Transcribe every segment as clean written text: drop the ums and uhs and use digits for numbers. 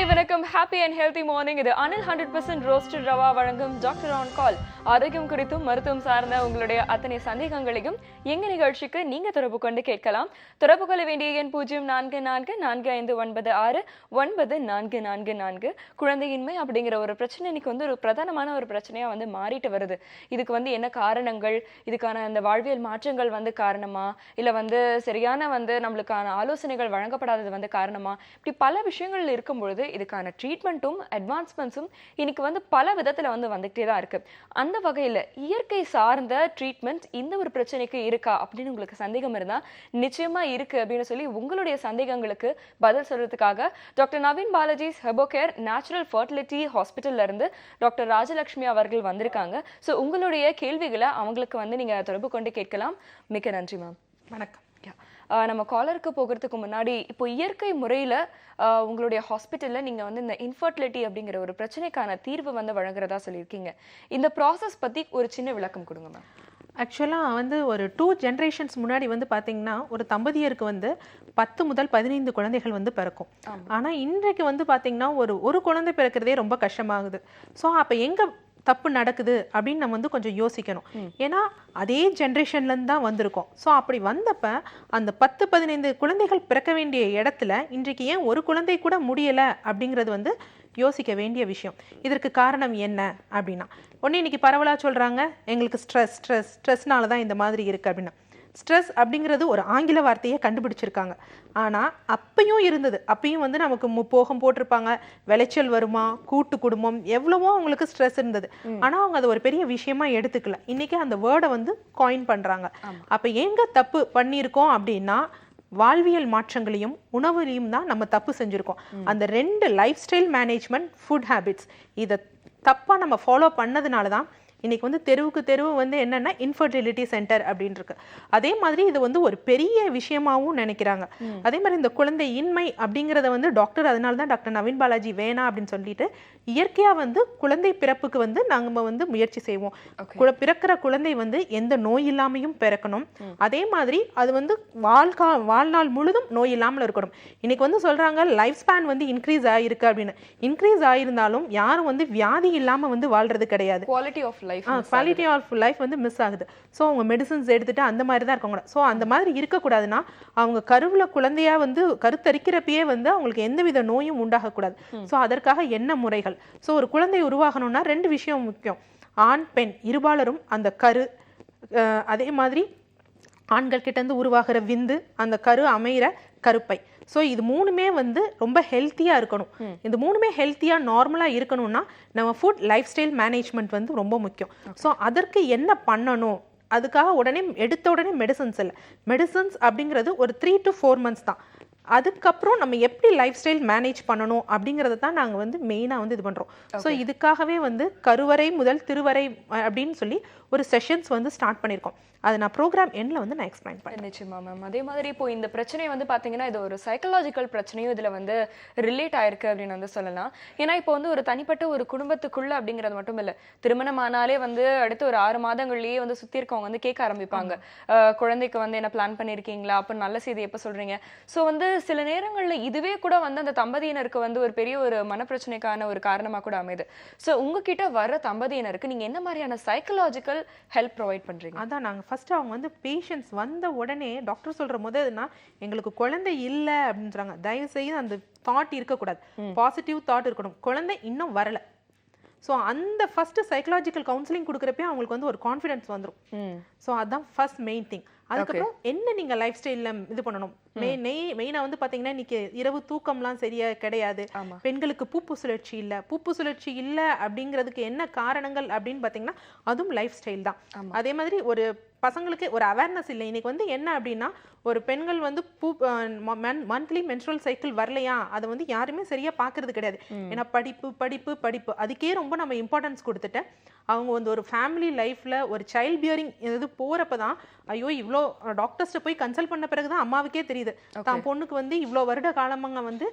காலை வணக்கம். Happy and healthy morning. இது அனில் 100% ரோஸ்டட் ரவா வழங்கும் டாக்டர் ஆன் கால். ஆரோக்கியம் குறித்தும் மருத்துவம் சார்ந்த உங்களுடைய அத்தனை சந்தேகங்களையும் எங்க நிகழ்ச்சிக்கு நீங்க தொடர்பு கொண்டு கேட்கலாம். தொடர்பு கொள்ள வேண்டிய எண் 0444459944. குழந்தையின்மை அப்படிங்கிற ஒரு பிரச்சனை இன்னைக்கு ஒரு பிரதானமான ஒரு பிரச்சனையா மாறிட்டு வருது. இதுக்கு என்ன காரணங்கள், இதுக்கான அந்த வாழ்வியல் மாற்றங்கள் காரணமா, இல்ல சரியான நம்மளுக்கான ஆலோசனைகள் வழங்கப்படாதது காரணமா, இப்படி பல விஷயங்கள் இருக்கும்பொழுது இதுக்கான ட்ரீட்மெண்ட்டும் அட்வான்ஸ்மெண்ட்ஸும் இன்னைக்கு பல விதத்துல வந்துகிட்டே தான் இருக்கு. அந்த வகையில இயற்கை சார்ந்த ட்ரீட்மெண்ட் இந்த ஒரு பிரச்சனைக்கு இருக்கா அப்படின்னு உங்களுக்கு சந்தேகம் இருந்தா நிச்சயமா இருக்கு அப்படின்னு சொல்லி உங்களுடைய சந்தேகங்களுக்கு பதில் சொல்றதுக்காக doctor Naveen Balaji's Herbocare natural fertility ஹாஸ்பிட்டல்ல இருந்து டாக்டர் ராஜலட்சுமி அவர்கள் வந்திருக்காங்க. ஸோ உங்களுடைய கேள்விகளை அவங்களுக்கு நீங்க தொடர்பு கொண்டு கேட்கலாம். மிக்க நன்றி மேம். வணக்கம். நம்ம காலருக்கு போகிறதுக்கு முன்னாடி இப்போ இயற்கை முறையில உங்களுடைய ஹாஸ்பிட்டல்ல நீங்க இந்த இன்ஃபர்டிலிட்டி அப்படிங்கிற ஒரு பிரச்சனைக்கான தீர்வு வழங்குறதா சொல்லியிருக்கீங்க. இந்த ப்ராசஸ் பத்தி ஒரு சின்ன விளக்கம் கொடுங்க மேம். ஆக்சுவலாக ஒரு 2 ஜென்ரேஷன்ஸ் முன்னாடி பார்த்தீங்கன்னா ஒரு தம்பதியருக்கு 10 முதல் 15 குழந்தைகள் பிறக்கும். ஆனால் இன்றைக்கு பார்த்தீங்கன்னா ஒரு குழந்தை பிறக்கிறதே ரொம்ப கஷ்டமாகுது. ஸோ அப்போ எங்கே தப்பு நடக்குது அப்படின்னு நம்ம கொஞ்சம் யோசிக்கணும். ஏன்னா அதே ஜென்ரேஷன்லேருந்து தான் வந்திருக்கோம். ஸோ அப்படி வந்தப்ப அந்த 10-15 குழந்தைகள் பிறக்க வேண்டிய இடத்துல இன்றைக்கு ஏன் ஒரு குழந்தை கூட முடியலை அப்படிங்கிறது யோசிக்க வேண்டிய விஷயம். இதற்கு காரணம் என்ன அப்படின்னா, ஒன்று இன்னைக்கு பரவலாக சொல்கிறாங்க எங்களுக்கு ஸ்ட்ரெஸ்னால தான் இந்த மாதிரி இருக்குது அப்படின்னா. ஸ்ட்ரெஸ் அப்படிங்கிறது ஒரு ஆங்கில வார்த்தையை கண்டுபிடிச்சிருக்காங்க. ஆனால் அப்பையும் இருந்தது. அப்பையும் நமக்கு போகம் போட்டிருப்பாங்க, விளைச்சல் வருமா, கூட்டு குடும்பம், எவ்வளவோ அவங்களுக்கு ஸ்ட்ரெஸ் இருந்தது. ஆனால் அவங்க அதை ஒரு பெரிய விஷயமா எடுத்துக்கல. இன்னைக்கு அந்த வேர்டை காயின் பண்ணுறாங்க. அப்போ எங்க தப்பு பண்ணியிருக்கோம் அப்படின்னா, வாழ்வியல் மாற்றங்களையும் உணவுலையும் தான் நம்ம தப்பு செஞ்சுருக்கோம். அந்த 2 life style management, food habits, இதை தப்பாக நம்ம ஃபாலோ பண்ணதுனால தான் இன்னைக்கு தெருவுக்கு தெருவு என்னன்னா இன்ஃபர்டிலிட்டி சென்டர் அப்படின்னு இருக்கு. அதே மாதிரி இது ஒரு பெரிய விஷயமாவும் நினைக்கிறாங்க. அதே மாதிரி இந்த குழந்தை இன்மை அப்படிங்கிறத டாக்டர், அதனால தான் டாக்டர் நவீன் பாலாஜி வேணாம் அப்படின்னு சொல்லிட்டு இயற்கையா குழந்தை பிறப்புக்கு நாங்க முயற்சி செய்வோம். பிறக்கிற குழந்தை எந்த நோய் இல்லாமையும் பிறக்கணும். அதே மாதிரி அது வாழ்நாள் முழுதும் நோய் இல்லாமல் இருக்கணும். இன்னைக்கு சொல்றாங்க லைஃப் ஸ்பேன் இன்க்ரீஸ் ஆயிருக்கு அப்படின்னு. இன்க்ரீஸ் ஆயிருந்தாலும் யாரும் வியாதி இல்லாம வாழ்றது கிடையாது. குவாலிட்டி ஆஃப் லைஃப் மிஸ் ஆகுது. ஸோ அவங்க மெடிசன்ஸ் எடுத்துட்டு அந்த மாதிரி தான் இருக்காங்க. ஸோ அந்த மாதிரி இருக்கக்கூடாதுன்னா அவங்க கருவுல குழந்தையா கருத்தரிக்கிறப்பயே அவங்களுக்கு எந்தவித நோயும் உண்டாகக்கூடாது. ஸோ அதற்காக என்ன முறைகள்? ஸோ ஒரு குழந்தை உருவாகணும்னா 2 விஷயம் முக்கியம். ஆண் பெண் இருபாலரும் அந்த கரு, அதே மாதிரி ஆண்கள் கிட்ட இருந்து உருவாகிற விந்து, அந்த கரு அமைகிற கருப்பை. ஸோ இது 3மே ரொம்ப ஹெல்த்தியாக இருக்கணும். இந்த 3மே ஹெல்த்தியாக நார்மலாக இருக்கணும்னா நம்ம ஃபுட் லைஃப் ஸ்டைல் மேனேஜ்மெண்ட் ரொம்ப முக்கியம். ஸோ அதற்கு என்ன பண்ணணும்? அதுக்காக எடுத்த உடனே மெடிசன்ஸ் இல்லை. மெடிசன்ஸ் அப்படிங்கிறது ஒரு 3 to 4 months தான். அதுக்கப்புறம் நம்ம எப்படி லைஃப் ஸ்டைல் மேனேஜ் பண்ணணும் அப்படிங்கிறத தான் நாங்கள் மெயினாக இது பண்ணுறோம். ஸோ இதுக்காகவே கருவறை முதல் திருவறை அப்படின்னு சொல்லி ஒரு செஷன்ஸ் ஸ்டார்ட் பண்ணியிருக்கோம். அது நான் ப்ரோக்ராம் எண்ணில் நான் எக்ஸ்பிளைன் பண்ணேன். நிச்சயமா மேம். அதே மாதிரி இப்போ இந்த பிரச்சனை பார்த்தீங்கன்னா இது ஒரு சைக்கலாஜிக்கல் பிரச்சனையும் இதில் ரிலேட் ஆயிருக்கு அப்படின்னு சொல்லலாம். ஏன்னா இப்போ ஒரு தனிப்பட்ட ஒரு குடும்பத்துக்குள்ள அப்படிங்கிறது மட்டும் இல்லை, திருமணம் ஆனாலே அடுத்து ஒரு 6 மாதங்கள்லேயே சுற்றி இருக்கவங்க கேட்க ஆரம்பிப்பாங்க, குழந்தைக்கு என்ன பிளான் பண்ணியிருக்கீங்களா, அப்போ நல்ல செய்தி எப்போ சொல்கிறீங்க. ஸோ சில நேரங்களில் இதுவே கூட அந்த தம்பதியினருக்கு ஒரு பெரிய ஒரு மனப்பிரச்சனைக்கான ஒரு காரணமாக கூட அமையுது. ஸோ உங்ககிட்ட வர தம்பதியினருக்கு நீங்கள் என்ன மாதிரியான சைக்கலாஜிக்கல் ஹெல்ப் ப்ரொவைட் பண்ணுறீங்க? அதான் நாங்கள் ஃபர்ஸ்ட் அவங்க பேஷண்ட்ஸ் வந்த உடனே டாக்டர் சொல்ற முதல்னா எங்களுக்கு குழந்தை இல்லை அப்படின்னு சொல்றாங்க. தயவு செய்து அந்த தாட் இருக்கக்கூடாது. பாசிட்டிவ் தாட் இருக்கணும். குழந்தை இன்னும் வரல. ஸோ அந்த ஃபர்ஸ்ட் சைக்கலாஜிக்கல் கவுன்சிலிங் கொடுக்குறப்பே அவங்களுக்கு ஒரு கான்ஃபிடன்ஸ் வந்துடும். ஸோ அதுதான் ஃபர்ஸ்ட் மெயின் திங். அதுக்கப்புறம் என்ன நீங்க லைஃப் ஸ்டைல்ல இது பண்ணணும். மெயினா பாத்தீங்கன்னா இன்னைக்கு இரவு தூக்கம்லாம் சரியா கிடையாது. பெண்களுக்கு பூப்பு சுழற்சி இல்ல. பூப்பு சுழற்சி இல்ல அப்படிங்கிறதுக்கு என்ன காரணங்கள் அப்படின்னு பாத்தீங்கன்னா அதுவும் லைஃப் ஸ்டைல் தான். அதே மாதிரி ஒரு பசங்களுக்கு ஒரு அவேர்னஸ் இல்லை. இன்னைக்கு என்ன அப்படின்னா ஒரு பெண்கள் மந்த்லி மென்ஸ்ட்ரல் சைக்கிள் வரலையா அதை யாருமே சரியா பாக்குறது கிடையாது. ஏன்னா படிப்பு படிப்பு படிப்பு அதுக்கே ரொம்ப நம்ம இம்பார்ட்டன்ஸ் கொடுத்துட்டு அவங்க ஒரு ஃபேமிலி லைஃப்ல ஒரு சைல்ட் பியரிங் இது போறப்பதான் ஐயோ இவ்வளோ டாக்டர்ஸ்ட்ட போய் கன்சல்ட் பண்ண பிறகுதான் அம்மாவுக்கே தெரியுது தான் பொண்ணுக்கு இவ்வளோ வருட காலமாக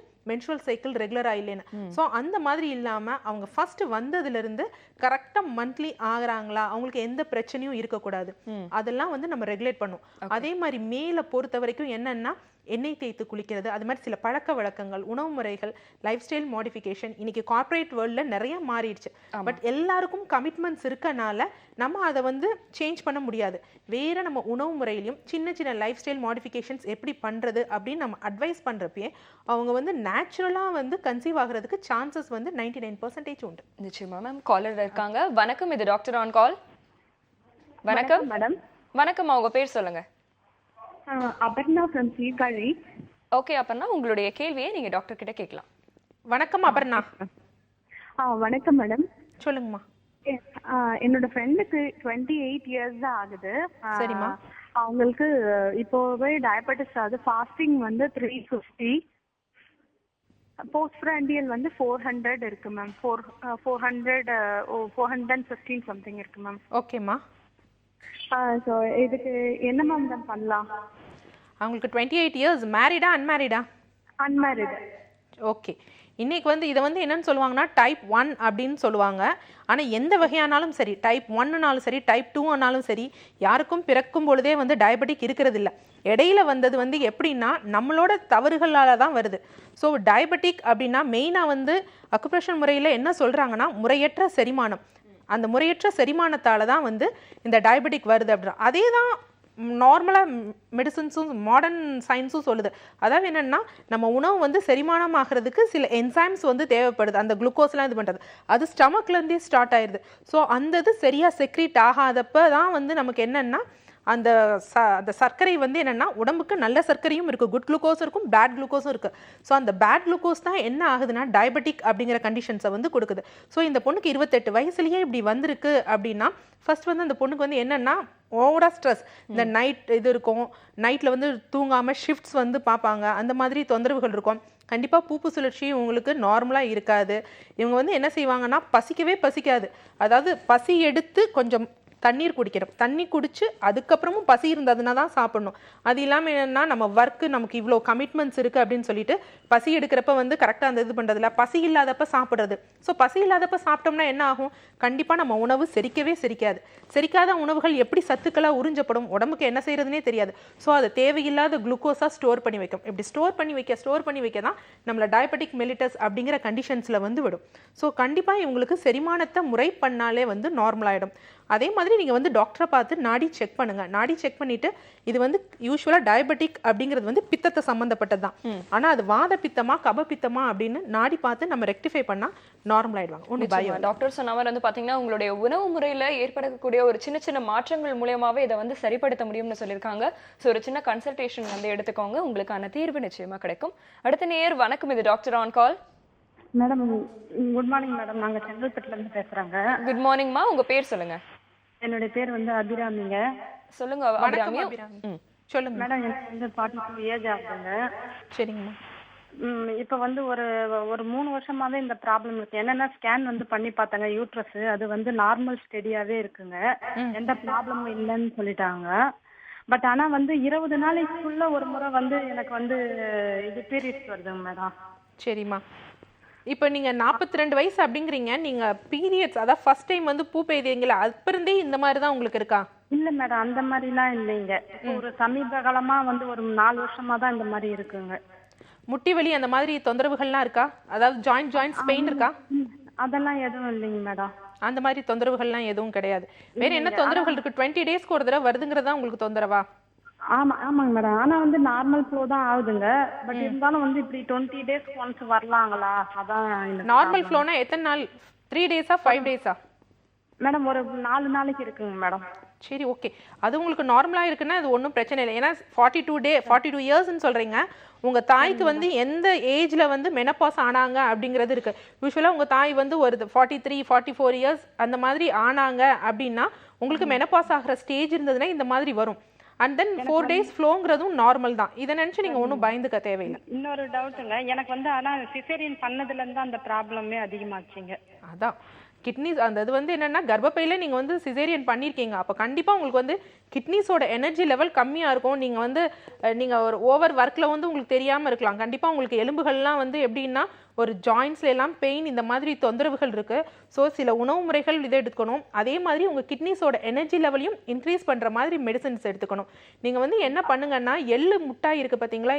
மென்ஸ்ட்ரல் சைக்கிள் ரெகுலரா இல்லைன்னு. ஸோ அந்த மாதிரி இல்லாம அவங்க ஃபர்ஸ்ட் வந்ததுல இருந்து கரெக்டா மந்த்லி ஆகுறாங்களா, அவங்களுக்கு எந்த பிரச்சனையும் இருக்கக்கூடாது, அதெல்லாம் நம்ம ரெகுலேட் பண்ணும். அதே மாதிரி மேல பொறுத்த வரைக்கும் என்னன்னா எண்ணெய் தேய்த்து குளிக்கிறது, அது மாதிரி சில பழக்க வழக்கங்கள், உணவு முறைகள், லைஃப் ஸ்டைல் மாடிஃபிகேஷன் இன்னைக்கு கார்ப்பரேட் வேர்ல்டில் நிறைய மாறிடுச்சு. பட் எல்லாருக்கும் கமிட்மெண்ட்ஸ் இருக்கனால நம்ம அதை வந்து சேஞ்ச் பண்ண முடியாது. வேறு நம்ம உணவு முறையிலையும் சின்ன சின்ன லைஃப் ஸ்டைல் மாடிஃபிகேஷன்ஸ் எப்படி பண்ணுறது அப்படின்னு நம்ம அட்வைஸ் பண்ணுறப்பயே அவங்க வந்து நேச்சுரலாக வந்து கன்சீவ் ஆகிறதுக்கு சான்சஸ் வந்து 99% உண்டு. நிச்சயமா மேம். காலர் இருக்காங்க. வணக்கம், இது டாக்டர் ஆன் கால். வணக்கம் மேடம். வணக்கம், உங்க பேர் சொல்லுங்க. அபர்ணா ஃப்ரம் சீர்காழி. ஓகே அப்பர்ணா, உங்களுடைய கேள்வியை நீங்க டாக்டர் கிட்ட கேட்கலாம். வணக்கம் அபர்ணா. வணக்கம் மேடம். சொல்லுங்கம்மா. என்னோட ஃப்ரெண்டுக்கு 28 இயர்ஸ் தான் ஆகுது. சரிம்மா. அவங்களுக்கு இப்போவே டயபெட்டிஸ் ஆகுது. ஃபாஸ்டிங் வந்து 350, போஸ்ட் பிராண்டியல் வந்து 400 இருக்கு மேம். 415 சம்திங் இருக்கு மேம். ஓகேம்மா. ஸோ இதுக்கு என்ன மேம் பண்ணலாம்? அவங்களுக்கு 28 இயர்ஸ். மேரிடா அன்மேரிடா? அன்மேரிடு. ஓகே. இன்னைக்கு வந்து இதை வந்து என்னன்னு சொல்லுவாங்கன்னா டைப் 1 அப்படின்னு சொல்லுவாங்க. ஆனால் எந்த வகையானாலும் சரி, டைப் 1னாலும் சரி, டைப் 2ஆனாலும் சரி, யாருக்கும் பிறக்கும் பொழுதே வந்து டயபெட்டிக் இருக்கிறது இல்லை. இடையில வந்தது வந்து எப்படின்னா நம்மளோட தவறுகளால் தான் வருது. ஸோ டயபெட்டிக் அப்படின்னா மெயினாக வந்து அக்குப்ரெஷர் முறையில் என்ன சொல்கிறாங்கன்னா முறையற்ற செரிமானம். அந்த முறையற்ற செரிமானத்தால் தான் வந்து இந்த டயபெட்டிக் வருது அப்படின்னா அதே தான் நார்மலாக மெடிசன்ஸும் மாடர்ன் சயின்ஸும் சொல்லுது. அதாவது என்னென்னா நம்ம உணவு வந்து செரிமானம் ஆகிறதுக்கு சில என்சைம்ஸ் வந்து தேவைப்படுது. அந்த குளுக்கோஸ்லாம் இது பண்ணுறது அது ஸ்டமக்லேருந்தே ஸ்டார்ட் ஆயிடுது. ஸோ அந்த இது சரியாக செக்ரீட் ஆகாதப்ப தான் வந்து நமக்கு என்னென்னா அந்த சர்க்கரை வந்து என்னென்னா உடம்புக்கு நல்ல சர்க்கரையும் இருக்குது, குட் குளுக்கோஸும் இருக்கும், பேட் குளுக்கோஸும் இருக்குது. ஸோ அந்த பேட் குளுக்கோஸ் தான் என்ன ஆகுதுன்னா டயபெட்டிக் அப்படிங்கிற கண்டிஷன்ஸை வந்து கொடுக்குது. ஸோ இந்த பொண்ணுக்கு 28 வயசுலேயே இப்படி வந்திருக்கு அப்படின்னா ஃபர்ஸ்ட் வந்து அந்த பொண்ணுக்கு வந்து என்னென்னா ஓவராக ஸ்ட்ரெஸ். இந்த நைட் இது இருக்கும், நைட்டில் வந்து தூங்காமல் ஷிஃப்ட்ஸ் வந்து பார்ப்பாங்க, அந்த மாதிரி தொந்தரவுகள் இருக்கும். கண்டிப்பாக பூப்பு சுழற்சி உங்களுக்கு நார்மலாக இருக்காது. இவங்க வந்து என்ன செய்வாங்கன்னா பசிக்கவே பசிக்காது. அதாவது பசி எடுத்து கொஞ்சம் தண்ணீர் குடிக்கணும், தண்ணி குடிச்சு அதுக்கப்புறமும் பசி இருந்ததுன்னா தான் சாப்பிடணும். அது இல்லாமல் என்னென்னா நம்ம ஒர்க்கு நமக்கு இவ்வளோ கமிட்மெண்ட்ஸ் இருக்குது அப்படின்னு சொல்லிட்டு பசி எடுக்கிறப்ப வந்து கரெக்டாக அந்த இது பண்ணுறதில்ல, பசி இல்லாதப்ப சாப்பிட்றது. ஸோ பசி இல்லாதப்ப சாப்பிட்டோம்னா என்ன ஆகும்? கண்டிப்பாக நம்ம உணவு செரிக்கவே செரிக்காது. செரிக்காத உணவுகள் எப்படி சத்துக்களாக உறிஞ்சப்படும், உடம்புக்கு என்ன செய்யறதுனே தெரியாது. ஸோ அதை தேவையில்லாத குளுக்கோஸாக ஸ்டோர் பண்ணி வைக்கும். இப்படி ஸ்டோர் பண்ணி வைக்க தான் நம்மளை டயபெட்டிக் மெலிட்டஸ் அப்படிங்கிற கண்டிஷன்ஸில் வந்து விடும். ஸோ கண்டிப்பாக இவங்களுக்கு செரிமானத்தை முறை பண்ணாலே வந்து நார்மலாகிடும். அதே மாதிரி நீங்கள் வந்து டாக்டரை பார்த்து நாடி செக் பண்ணுங்கள். நாடி செக் பண்ணிவிட்டு இது வந்து யூஸ்வலாக டயபெட்டிக் அப்படிங்கிறது வந்து பித்தத்தை சம்மந்தப்பட்டது தான். ஆனால் அது வாத பித்தமா கப பித்தமா அப்படின்னு நாடி பார்த்து நம்ம ரெக்டிஃபை பண்ணால் நார்மல் ஆகிடுவாங்க. ஒன்று பயம். டாக்டர் சொன்ன மாதிரி வந்து பார்த்தீங்கன்னா உங்களுடைய உணவு முறையில் ஏற்படக்கூடிய ஒரு சின்ன சின்ன மாற்றங்கள் மூலியமாகவே இதை வந்து சரிப்படுத்த முடியும்னு சொல்லியிருக்காங்க. ஸோ ஒரு சின்ன கன்சல்டேஷன் வந்து எடுத்துக்கோங்க, உங்களுக்கான தீர்வு நிச்சயமாக கிடைக்கும். அடுத்த நேயர் வணக்கம், இது doctor on call. Madam good morning madam. நாங்கள் செங்கல்பட்டுலேருந்து பேசுகிறோங்க. குட் மார்னிங்மா, உங்கள் பேர் சொல்லுங்கள். என்னுடைய பேர் வந்து அபிராமிங்க. சொல்லுங்க அபிராமி. சொல்லுங்க மேடம். எனக்கு வந்து 42 ஏஜ் ஆகுதுங்க. சரிங்கம்மா. இப்போ வந்து ஒரு 3 வருஷமாவே இந்த ப்ராப்ளம் இருக்கு. என்னன்னா ஸ்கேன் வந்து பண்ணி பார்த்தாங்க, யூட்ரஸ் அது வந்து நார்மல் ஸ்டெடியாவே இருக்குங்க, எந்த ப்ராப்ளமும் இல்லைன்னு சொல்லிட்டாங்க. பட் ஆனால் வந்து 20 நாளைக்குள்ள ஒரு முறை வந்து எனக்கு வந்து இது பீரியட்ஸ் வருதுங்க மேடம். சரிம்மா. இப்போ நீங்கள் 42 வயசு அப்படிங்கிறீங்க, நீங்கள் பீரியட்ஸ் அதாவது ஃபர்ஸ்ட் டைம் வந்து பூ பெய்தீங்களா அப்போ இருந்தே இந்த மாதிரி தான் உங்களுக்கு இருக்கா? இல்லை மேடம், அந்த மாதிரிலாம் இல்லைங்க. ஒரு சமீப காலமாக வந்து ஒரு 4 வருஷமா தான் இந்த மாதிரி இருக்குங்க. முட்டி வலி அந்த மாதிரி தொந்தரவுகள்லாம் இருக்கா? அதாவது ஜாயிண்ட்ஸ் பெயின் இருக்கா? அதெல்லாம் எதுவும் இல்லைங்க மேடம். அந்த மாதிரி தொந்தரவுகள்லாம் எதுவும் கிடையாது. வேற என்ன தொந்தரவுகள் இருக்கு? 20 டேஸ்க்கு ஒரு தடவை வருதுங்கிறதா உங்களுக்கு தொந்தரவா? ஆமாங்க மேடம். ஆனா வந்து நார்மல் ஃப்ளோ தான் ஆகுதுங்க. பட் இருந்தாலும் வந்து இப்படி 20 டேஸ் ஒன்ஸ் வரலாங்களா? அதான் நார்மல் ஃப்ளோனா எத்தனை நாள்? 3 டேஸா 5 டேஸா? மேடம் ஒரு 4 நாளைக்கு இருக்குங்க மேடம். சரி, ஓகே. அது உங்களுக்கு நார்மலாக இருக்குன்னா அது ஒன்றும் பிரச்சனை இல்லை. ஏன்னா 42 இயர்ஸ்ன்னு சொல்கிறீங்க. உங்கள் தாய்க்கு வந்து எந்த ஏஜில் வந்து மெனப்பாஸ் ஆனாங்க அப்படிங்கிறது இருக்குது. யூஸ்வலாக உங்கள் தாய் வந்து ஒரு 43, 44 இயர்ஸ் அந்த மாதிரி ஆனாங்க அப்படின்னா உங்களுக்கு மெனப்பாஸ் ஆகிற ஸ்டேஜ் இருந்ததுன்னா இந்த மாதிரி வரும். அண்ட் தென் 4 டேஸ் ஃப்ளோங்கிறதும் நார்மல் தான். இதை நினச்சி நீங்கள் ஒன்றும் பயந்துக்க தேவையில்லை. இன்னொரு டவுட்டுங்க எனக்கு வந்து, ஆனால் சிசேரியன் பண்ணதுலேருந்து அந்த ப்ராப்ளமே அதிகமாச்சுங்க. அதான் கிட்னிஸ் அந்த இது வந்து என்னன்னா கர்ப்பப்பையில நீங்க வந்து சிசேரியன் பண்ணியிருக்கீங்க, அப்போ கண்டிப்பா உங்களுக்கு வந்து கிட்னிஸோட எனர்ஜி லெவல் கம்மியா இருக்கும். நீங்க வந்து நீங்க ஒரு ஓவர் ஒர்க்ல வந்து உங்களுக்கு தெரியாம இருக்கலாம். கண்டிப்பா உங்களுக்கு எலும்புகள்லாம் வந்து எப்படின்னா ஒரு ஜாயின்ஸ்ல எல்லாம் பெயின் இந்த மாதிரி தொந்தரவுகள் இருக்கு. ஸோ சில உணவு முறைகள் இதை எடுத்துக்கணும். அதே மாதிரி உங்க கிட்னிஸோட எனர்ஜி லெவலையும் இன்க்ரீஸ் பண்ற மாதிரி மெடிசன்ஸ் எடுத்துக்கணும். நீங்க வந்து என்ன பண்ணுங்கன்னா எள்ளு முட்டாய் இருக்கு பாத்தீங்களா,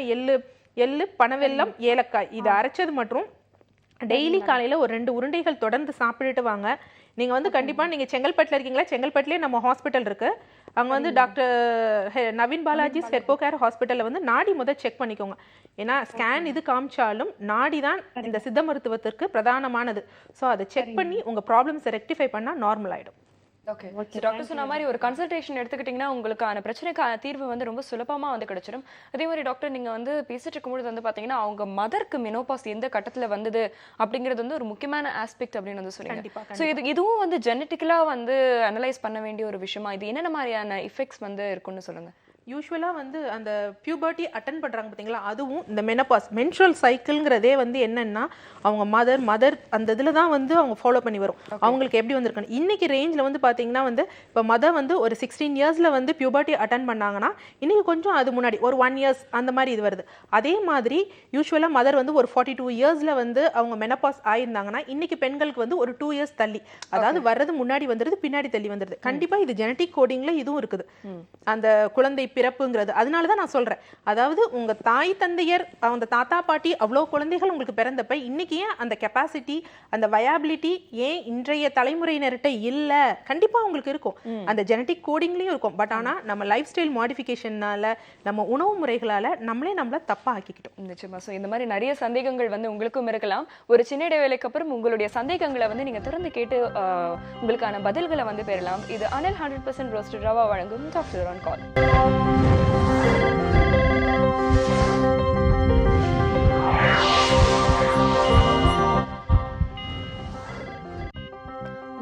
எள்ளு பனவெல்லம் ஏலக்காய் இதை அரைச்சது மற்றும் டெய்லி காலையில ஒரு 2 உருண்டைகள் தொடர்ந்து சாப்பிட்டுட்டு வாங்க. நீங்க வந்து கண்டிப்பா நீங்க செங்கல்பட்டுல இருக்கீங்களா, செங்கல்பட்டுலயே நம்ம ஹாஸ்பிட்டல் இருக்கு, அங்க வந்து டாக்டர் நவீன் பாலாஜி ஹெர்போகேர் ஹாஸ்பிட்டல்ல வந்து நாடி செக் பண்ணிக்கோங்க. ஏன்னா ஸ்கேன் இது காமிச்சாலும் நாடி தான் இந்த சித்த மருத்துவத்திற்கு பிரதானமானது. ஸோ அதை செக் பண்ணி உங்க ப்ராப்ளம்ஸை ரெக்டிஃபை பண்ணா நார்மல் ஆயிடும். ஓகே, டாக்டர் சொன்ன மாதிரி ஒரு கன்சல்டேஷன் எடுத்துக்கிட்டிங்கன்னா உங்களுக்கான பிரச்சனைக்கான தீர்வு வந்து ரொம்ப சுலபமாக வந்து கிடைச்சிடும். அதே மாதிரி டாக்டர் நீங்கள் வந்து பேசிட்டு இருக்கும்போது வந்து பார்த்தீங்கன்னா அவங்க மதருக்கு மெனோபாஸ் எந்த கட்டத்தில் வந்தது அப்படிங்கிறது வந்து ஒரு முக்கியமான ஆஸ்பெக்ட் அப்படின்னு வந்து சொன்னீங்க. ஸோ இதுவும் வந்து ஜெனட்டிக்கலாக வந்து அனலைஸ் பண்ண வேண்டிய ஒரு விஷயமா, இது என்னென்ன மாதிரியான எஃபெக்ட்ஸ் வந்து இருக்குன்னு சொல்லுங்கள். யூஸ்வலாக வந்து அந்த பியூபர்ட்டி அட்டன் பண்ணுறாங்க பார்த்தீங்களா, அதுவும் இந்த மெனபாஸ் மென்ஸ்ட்ரல் சைக்கிள்ங்கிறதே வந்து என்னென்னா அவங்க மதர் அந்த இதில் தான் வந்து அவங்க ஃபாலோ பண்ணி வரும். அவங்களுக்கு எப்படி வந்திருக்காங்க இன்னைக்கு ரேஞ்சில் வந்து பார்த்தீங்கன்னா வந்து இப்போ மதர் வந்து ஒரு 16 இயர்ஸில் வந்து பியூபர்ட்டி அட்டன் பண்ணாங்கன்னா இன்னைக்கு கொஞ்சம் அது முன்னாடி ஒரு 1 இயர்ஸ் அந்த மாதிரி இது வருது. அதே மாதிரி யூஸ்வலாக மதர் வந்து ஒரு 42 இயர்ஸில் வந்து அவங்க மெனபாஸ் ஆயிருந்தாங்கன்னா இன்னைக்கு பெண்களுக்கு வந்து ஒரு 2 இயர்ஸ் தள்ளி, அதாவது வர்றது முன்னாடி வந்துடுது பின்னாடி தள்ளி வந்துடுது. கண்டிப்பாக இது ஜெனட்டிக் கோடிங்ல இதுவும் இருக்குது அந்த குழந்தை பிறப்புங்கிறது. அதனால தான் நான் சொல்றேன், அதாவது உங்க தாய் தந்தையர் அந்த தாத்தா பாட்டி அவ்வளோ குழந்தைகள் உங்களுக்கு பிறந்தப்ப இன்னைக்கு ஏன் அந்த கெப்பாசிட்டி அந்த வயாபிலிட்டி ஏன் இன்றைய தலைமுறையினர்கிட்ட இல்ல? கண்டிப்பா உங்களுக்கு இருக்கும், அந்த ஜெனட்டிக் கோடிங்லயும் இருக்கும். பட் ஆனா நம்ம லைஃப் ஸ்டைல் மாடிஃபிகேஷனால நம்ம உணவு முறைகளால நம்மள தப்பா ஆக்கிக்கிட்டோம். நிச்சயமா. ஸோ இந்த மாதிரி நிறைய சந்தேகங்கள் வந்து உங்களுக்கும் இருக்கலாம். ஒரு சின்ன இடைவேளைக்கு அப்புறம் உங்களுடைய சந்தேகங்களை வந்து நீங்க திறந்து கேட்டு உங்களுக்கான பதில்களை வந்து பெறலாம். இது அனில் 100% ரோஸ்டட் ரவா வழங்கும் doctor on call.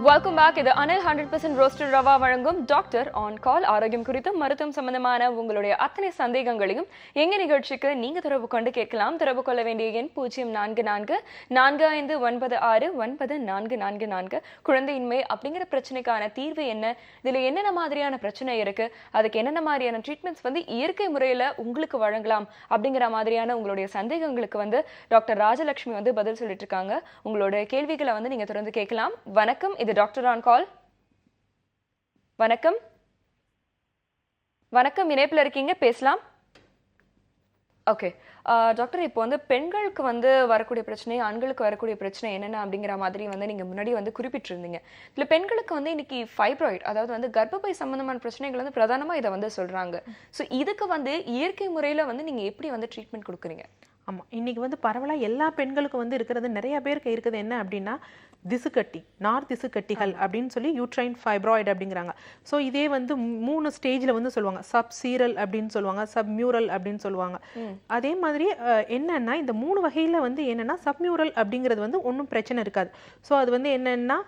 Welcome back. இது அனில் 100% ரோஸ்டட் ரவா வழங்கும் டாக்டர் ஆன் கால். ஆரோக்கியம் குறித்தும் மருத்துவம் சம்பந்தமான உங்களுடைய அத்தனை சந்தேகங்களையும் எங்க நிகழ்ச்சிக்கு நீங்க தொடர்பு கொண்டு கேட்கலாம். தொடர்பு கொள்ள வேண்டிய எண் 0444599444. குழந்தையின்மை அப்படிங்கிற பிரச்சனைக்கான தீர்வு என்ன, இதுல என்னென்ன மாதிரியான பிரச்சனை இருக்கு, அதுக்கு என்னென்ன மாதிரியான ட்ரீட்மெண்ட்ஸ் வந்து இயற்கை முறையில உங்களுக்கு வழங்கலாம் அப்படிங்கிற மாதிரியான உங்களுடைய சந்தேகங்களுக்கு வந்து டாக்டர் ராஜலட்சுமி வந்து பதில் சொல்லிட்டு இருக்காங்க. உங்களுடைய கேள்விகளை வந்து நீங்க தொடர்ந்து கேட்கலாம். வணக்கம், இது டாக்டர் ஆன் கால். வணக்கம் வணக்கம், இணைப்புல இருக்கீங்க, பேசலாம். ஓகே டாக்டர், இப்போ வந்து பெண்களுக்கு வந்து வரக்கூடிய பிரச்சனை, ஆண்களுக்கு வரக்கூடிய பிரச்சனை என்னென்ன அப்படிங்கிற மாதிரி வந்து நீங்க முன்னாடி வந்து குறிப்பிட்டிருந்தீங்க. இதுல பெண்களுக்கு வந்து இன்னைக்கு ஃபைப்ராய்டு, அதாவது வந்து கர்ப்பப்பை சம்பந்தமான பிரச்சனைகள் வந்து பிரதானமா இதை வந்து சொல்றாங்க. ஸோ இதுக்கு வந்து இயற்கை முறையில வந்து நீங்க எப்படி வந்து ட்ரீட்மெண்ட் கொடுக்குறீங்க? ஆமாம், இன்றைக்கி வந்து பரவலாக எல்லா பெண்களுக்கும் வந்து இருக்கிறது, நிறைய பேருக்கு இருக்குது என்ன அப்படின்னா திசுக்கட்டி, திசுக்கட்டிகள் அப்படின்னு சொல்லி யூட்ரைன் ஃபைப்ராய்டு அப்படிங்கிறாங்க. ஸோ இதே வந்து 3 ஸ்டேஜில் வந்து சொல்லுவாங்க. சப் சீரல் அப்படின்னு சொல்லுவாங்க, சப் மியூரல் அப்படின்னு சொல்லுவாங்க. அதே மாதிரி என்னன்னா இந்த 3 வகையில் வந்து என்னென்னா சப்மியூரல் அப்படிங்கிறது வந்து ஒன்றும் பிரச்சனை இருக்காது. ஸோ அது வந்து என்னென்னா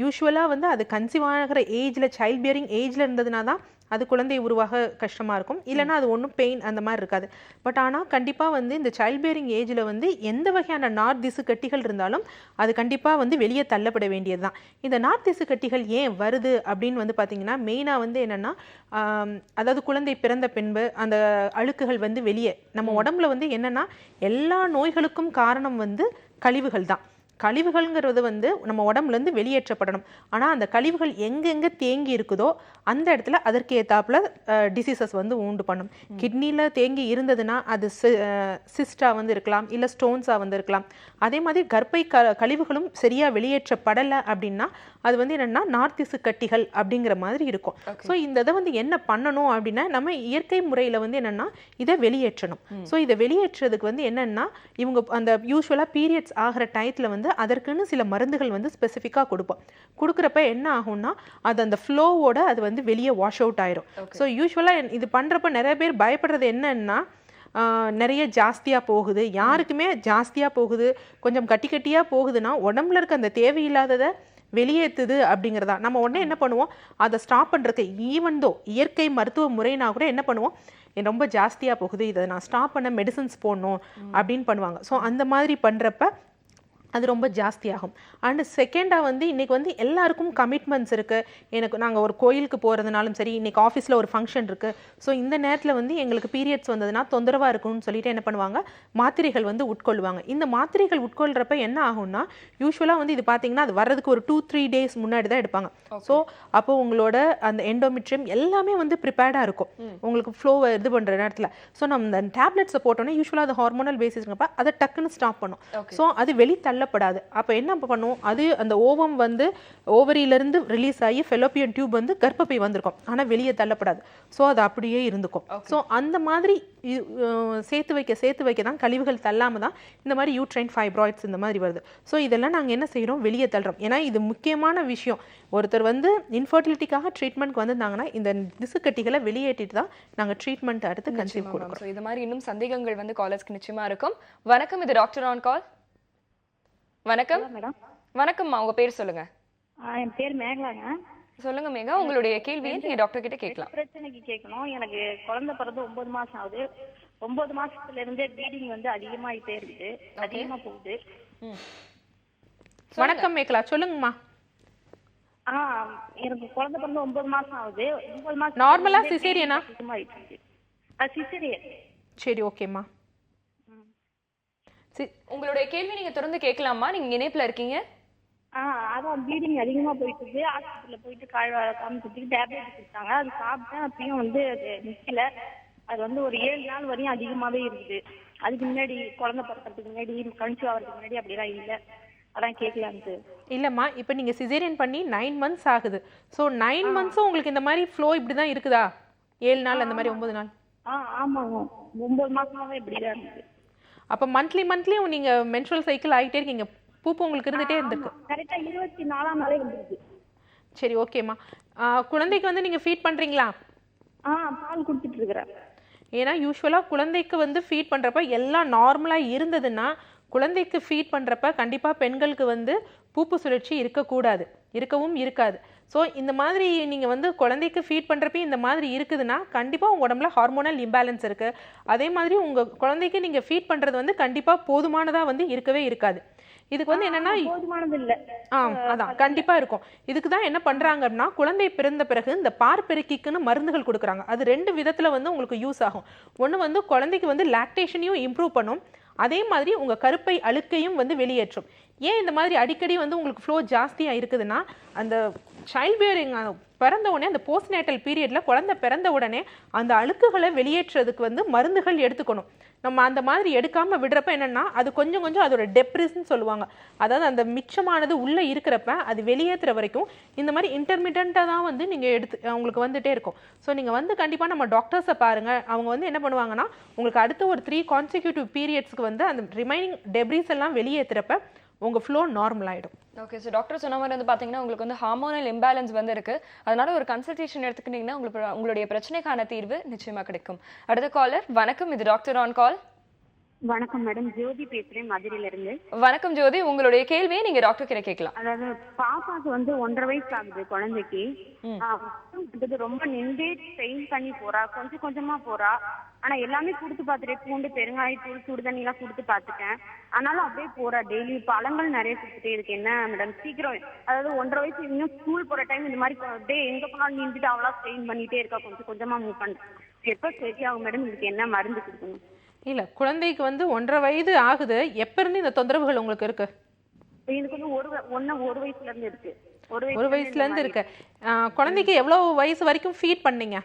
யூஸ்வலாக வந்து அது கன்சீவ் ஆகிற ஏஜில், சைல்ட் பியரிங் ஏஜில் இருந்ததுனா தான் அது குழந்தை உருவாக கஷ்டமாக இருக்கும், இல்லைனா அது ஒன்றும் பெயின் அந்த மாதிரி இருக்காது. பட் ஆனால் கண்டிப்பாக வந்து இந்த சைல்ட் பியரிங் ஏஜில் வந்து எந்த வகையான திசு கட்டிகள் இருந்தாலும் அது கண்டிப்பாக வந்து வெளியே தள்ளப்பட வேண்டியது தான். இந்த திசு கட்டிகள் ஏன் வருது அப்படின்னு வந்து பார்த்திங்கன்னா மெயினாக வந்து என்னென்னா அதாவது குழந்தை பிறந்த பின்பு அந்த அழுக்குகள் வந்து வெளியே நம்ம உடம்புல வந்து என்னென்னா எல்லா நோய்களுக்கும் காரணம் வந்து கழிவுகள் தான். கழிவுகள்ங்கிறது வந்து நம்ம உடம்புலேருந்து வெளியேற்றப்படணும். ஆனால் அந்த கழிவுகள் எங்கெங்கே தேங்கி இருக்குதோ அந்த இடத்துல அதற்கு ஏற்றாப்புல டிசீசஸ் வந்து உண்டு பண்ணும். கிட்னியில் தேங்கி இருந்ததுன்னா அது சிஸ்டாக வந்து இருக்கலாம், இல்லை ஸ்டோன்ஸாக வந்து இருக்கலாம். அதே மாதிரி கர்ப்பை கழிவுகளும் சரியாக வெளியேற்றப்படலை அப்படின்னா அது வந்து என்னென்னா திசு கட்டிகள் அப்படிங்கிற மாதிரி இருக்கும். ஸோ இந்த இதை வந்து என்ன பண்ணணும் அப்படின்னா நம்ம இயற்கை முறையில் வந்து என்னென்னா இதை வெளியேற்றணும். ஸோ இதை வெளியேற்றுறதுக்கு வந்து என்னென்னா இவங்க அந்த யூஸ்வலாக பீரியட்ஸ் ஆகிற டயத்தில் வந்து அதற்குன்னு சில மருந்துகள் வந்து ஸ்பெசிஃபிக்காக கொடுக்குறப்ப என்ன ஆகும்னா அது அந்த ஃப்ளோவோட அது வந்து வெளியே வாஷ் அவுட் ஆயிரும். ஸோ யூஸ்வலாக இது பண்ணுறப்ப நிறைய பேர் பயப்படுறது என்னன்னா நிறைய ஜாஸ்தியாக போகுது, யாருக்குமே ஜாஸ்தியாக போகுது, கொஞ்சம் கட்டியாக போகுதுன்னா உடம்புல இருக்க அந்த தேவையில்லாததை வெளியேற்றுது அப்படிங்கிறதா. நம்ம உடனே என்ன பண்ணுவோம், அதை ஸ்டாப் பண்ணுறதுக்கு ஈவன் தோ இயற்கை மருத்துவ முறைனா கூட என்ன பண்ணுவோம், ரொம்ப ஜாஸ்தியாக போகுது, இதை நான் ஸ்டாப் பண்ண மெடிசன்ஸ் போடணும் அப்படின்னு பண்ணுவாங்க. ஸோ அந்த மாதிரி பண்ணுறப்ப அது ரொம்ப ஜாஸ்தியாகும். அண்டு செகண்டாக வந்து இன்றைக்கி வந்து எல்லாருக்கும் கமிட்மெண்ட்ஸ் இருக்குது. நாங்கள் ஒரு கோயிலுக்கு போகிறதுனாலும் சரி, இன்றைக்கி ஆஃபீஸில் ஒரு ஃபங்க்ஷன் இருக்குது, ஸோ இந்த நேரத்தில் வந்து எங்களுக்கு பீரியட்ஸ் வந்ததுன்னா தொந்தரவாக இருக்கும்னு சொல்லிட்டு என்ன பண்ணுவாங்க, மாத்திரைகள் வந்து உட்கொள்வாங்க. இந்த மாத்திரைகள் உட்கொள்கிறப்ப என்ன ஆகும்னா, யூஸ்வலாக வந்து இது பார்த்தீங்கன்னா அது வர்றதுக்கு ஒரு 2-3 டேஸ் முன்னாடி தான் எடுப்பாங்க. ஸோ அப்போ உங்களோட அந்த எண்டோமெட்ரியம் எல்லாமே வந்து ப்ரிப்பேர்டாக இருக்கும் உங்களுக்கு ஃப்ளோவை இது பண்ணுற நேரத்தில். ஸோ நம்ம இந்த டேப்லெட்ஸை போட்டோன்னே யூஸ்வலாக அது ஹார்மோனல் பேசிஸ்ங்கிறப்ப அதை டக்குன்னு ஸ்டாப் பண்ணும். ஸோ அது வெளித்தள்ளப்படாது. அப்போ என்ன பண்ணும், அது அந்த ஓவம் வந்து ஓவரியிலிருந்து ரிலீஸ் ஆகி ஃபெலோப்பியன் டியூப் வந்து கர்ப்பப்பை வந்திருக்கும், ஆனால் வெளியே தள்ளப்படாது. ஸோ அது அப்படியே இருந்துக்கும். ஸோ அந்த மாதிரி சேர்த்து வைக்க தான், கழிவுகள் தள்ளாமல் தான் இந்த மாதிரி யூட்ரைன் ஃபைப்ராய்ட்ஸ் இந்த மாதிரி வருது. ஸோ இதெல்லாம் நாங்கள் என்ன செய்கிறோம், வெளியே தள்ளுறோம். ஏன்னா இது முக்கியமான விஷயம். ஒருத்தர் வந்து இன்ஃபர்டிலிட்டிக்காக ட்ரீட்மெண்ட்க்கு வந்திருந்தாங்கன்னா இந்த திசுக்கட்டிகளை வெளியேற்றிட்டு தான் நாங்கள் ட்ரீட்மெண்ட் அடுத்து கன்சீவ் கொடுக்குறோம். இது மாதிரி இன்னும் சந்தேகங்கள் வந்து காலர்ஸ்க்கு நிச்சயமா இருக்கும். வணக்கம், இது டாக்டர் ஆன் கால். வணக்கம் மேடம். வணக்கம்மா, உங்க பேர் சொல்லுங்க. என் பேர் மேகலாங்க. சொல்லுங்க மேகா, உங்களுடைய கேள்வியை நீங்க டாக்டர் கிட்ட கேட்கலாம். பிரச்சனைக்கு கேட்கணும். எனக்கு குழந்தை பிறந்து 9 மாசம் ஆகுது. 9 மாசத்துல இருந்தே ப்ளீடிங் வந்து அதிகமாயிட்டே இருக்குது, அதிகமா போகுது. வணக்கம் மேகலா, சொல்லுங்கம்மா. எனக்கு குழந்தை பிறந்து 9 மாசம் ஆகுது. 9 மாசம் நார்மலா சிசேரியனா? சிசேரியன். சரி, ஓகேம்மா. உங்களுடைய கேள்வி நீங்க தொடர்ந்து கேட்கலாமா, நீங்க இணைப்புல இருக்கீங்க. அதான் ப்ளீடிங் அதிகமா போயிட்டு இருக்கு. ஹாஸ்பிட்டல்ல போயிட்டு காமிச்சிட்டு டேப்லெட் கொடுத்தாங்க, அது சாப்பிட்டேன். அப்பயும் வந்து அது நிக்கல. அது வந்து ஒரு 7 நாள் வரையும் அதிகமாவே இருக்குது. அதுக்கு முன்னாடி குழந்தை பிறக்கிறதுக்கு முன்னாடி, கன்சீவ் ஆகிறதுக்கு முன்னாடி அப்படிலாம் இல்லை. அதான் கேட்கலான்ட்டு. இல்லைம்மா, இப்போ நீங்கள் சிசேரியன் பண்ணி 9 months ஆகுது. ஸோ 9 months உங்களுக்கு இந்த மாதிரி ஃப்ளோ இப்படி தான் இருக்குதா? 7 நாள் அந்த மாதிரி 9 நாள்? ஆமாங்க, 9 மாசமாவே இப்படிதான் இருக்கு. அப்போ மந்த்லியும் நீங்கள் மென்ஸ்ட்ரல் சைக்கிள் ஆகிட்டே இருக்கீங்க, பூப்பு உங்களுக்கு இருந்துகிட்டே இருந்திருக்கு. கரெக்டாக 24ஆம் நாளே வந்துருக்கு. சரி, ஓகேம்மா. குழந்தைக்கு வந்து நீங்கள் ஃபீட் பண்ணுறீங்களா? பால் கொடுத்துட்டு இருக்கிறேன். ஏன்னா யூஸ்வலாக குழந்தைக்கு வந்து ஃபீட் பண்ணுறப்ப எல்லாம் நார்மலாக இருந்ததுன்னா, குழந்தைக்கு ஃபீட் பண்ணுறப்ப கண்டிப்பாக பெண்களுக்கு வந்து பூப்பு சுழற்சி இருக்கவும் இருக்காது. ஸோ இந்த மாதிரி நீங்கள் வந்து குழந்தைக்கு ஃபீட் பண்ணுறப்ப இந்த மாதிரி இருக்குதுன்னா கண்டிப்பாக உங்கள் உடம்புல ஹார்மோனல் இம்பேலன்ஸ் இருக்குது. அதே மாதிரி உங்கள் குழந்தைக்கு நீங்கள் ஃபீட் பண்ணுறது வந்து கண்டிப்பாக போதுமானதாக வந்து இருக்கவே இருக்காது. இதுக்கு வந்து என்னன்னா போதுமானது இல்லை. அதான் கண்டிப்பாக இருக்கும். இதுக்கு தான் என்ன பண்ணுறாங்க அப்படின்னா, குழந்தை பிறந்த பிறகு இந்த பார்ப்பெருக்கிக்குன்னு மருந்துகள் கொடுக்குறாங்க. அது 2 விதத்தில் வந்து உங்களுக்கு யூஸ் ஆகும். ஒன்று வந்து குழந்தைக்கு வந்து லாக்டேஷனையும் இம்ப்ரூவ் பண்ணும், அதே மாதிரி உங்கள் கருப்பை அழுக்கையும் வந்து வெளியேற்றும். ஏன் இந்த மாதிரி அடிக்கடி வந்து உங்களுக்கு ஃப்ளோ ஜாஸ்தியாக இருக்குதுன்னா, அந்த சைல்ட் பியரிங் பிறந்த உடனே, அந்த போஸ்ட்நேட்டல் பீரியடில் குழந்தை பிறந்த உடனே அந்த அழுக்குகளை வெளியேற்றுறதுக்கு வந்து மருந்துகள் எடுத்துக்கணும். நம்ம அந்த மாதிரி எடுக்காமல் விடுறப்ப என்னென்னா, அது கொஞ்சம் அதோட டெப்ரிஸ்ன்னு சொல்லுவாங்க. அதாவது அந்த மிச்சமானது உள்ளே இருக்கிறப்ப அது வெளியேற்றுற வரைக்கும் இந்த மாதிரி இன்டர்மீடியண்ட்டாக தான் வந்து நீங்கள் உங்களுக்கு வந்துகிட்டே இருக்கும். ஸோ நீங்கள் வந்து கண்டிப்பாக நம்ம டாக்டர்ஸை பாருங்கள். அவங்க வந்து என்ன பண்ணுவாங்கன்னா, உங்களுக்கு அடுத்த ஒரு 3 consecutive பீரியட்ஸ்க்கு வந்து அந்த ரிமைனிங் டெப்ரிஸ் எல்லாம் வெளியேற்றுறப்ப உங்கள் ஃப்ளோ நார்மல் ஆகிடும். ஓகே, ஸோ டாக்டர் சொன்ன மாதிரி வந்து பார்த்தீங்கன்னா உங்களுக்கு வந்து ஹார்மோனல் இம்பேலன்ஸ் வந்து இருக்குது. அதனால ஒரு கன்சல்டேஷன் எடுத்துக்கிட்டிங்கன்னா உங்களுடைய பிரச்சனைக்கான தீர்வு நிச்சயமாக கிடைக்கும். அடுத்த காலர். வணக்கம், இது டாக்டர் ஆன் கால். வணக்கம் மேடம், ஜோதி பேசுறேன் மதுரையில இருந்து. வணக்கம் ஜோதி, உங்களுடைய கேள்வியை நீங்க டாக்டர் கிட்ட கேட்கலாம். அதாவது பாப்பாக்கு வந்து 1.5 வயசு ஆகுது குழந்தைக்கு. ரொம்ப நின்று ஸ்ட்ரெயின் பண்ணி போறா, கொஞ்சமா போறா. ஆனா எல்லாமே கொடுத்து பார்த்துட்டேன், பூண்டு, பெருங்காயத்தூள், சுடு தண்ணி எல்லாம் கொடுத்து பார்த்துட்டேன். ஆனாலும் அப்படியே போறா. டெய்லி பழங்கள் நிறைய கொடுத்துட்டே இருக்கு. என்ன மேடம் சீக்கிரம், அதாவது 1.5 வயசு இன்னும் ஸ்கூல் போற டைம் இந்த மாதிரி அப்படியே எங்க போனாலும் நின்றுட்டு அவளா ஸ்ட்ரெயின் பண்ணிட்டே இருக்கா, கொஞ்சமா மூவ் பண்ண. எப்ப சரியாகும் மேடம்? இதுக்கு என்ன மருந்து கொடுக்கணும்? இல்லை, குழந்தைக்கு வந்து 1.5 வயது ஆகுது. எப்போ இருந்து இந்த தொந்தரவுகள் உங்களுக்கு இருக்கு? எனக்கு வந்து ஒரு வயசுல இருந்து இருக்கு. ஒரு வயசுல இருந்து இருக்கு. குழந்தைக்கு எவ்வளவு வயசு வரைக்கும் ஃபீட் பண்ணீங்க?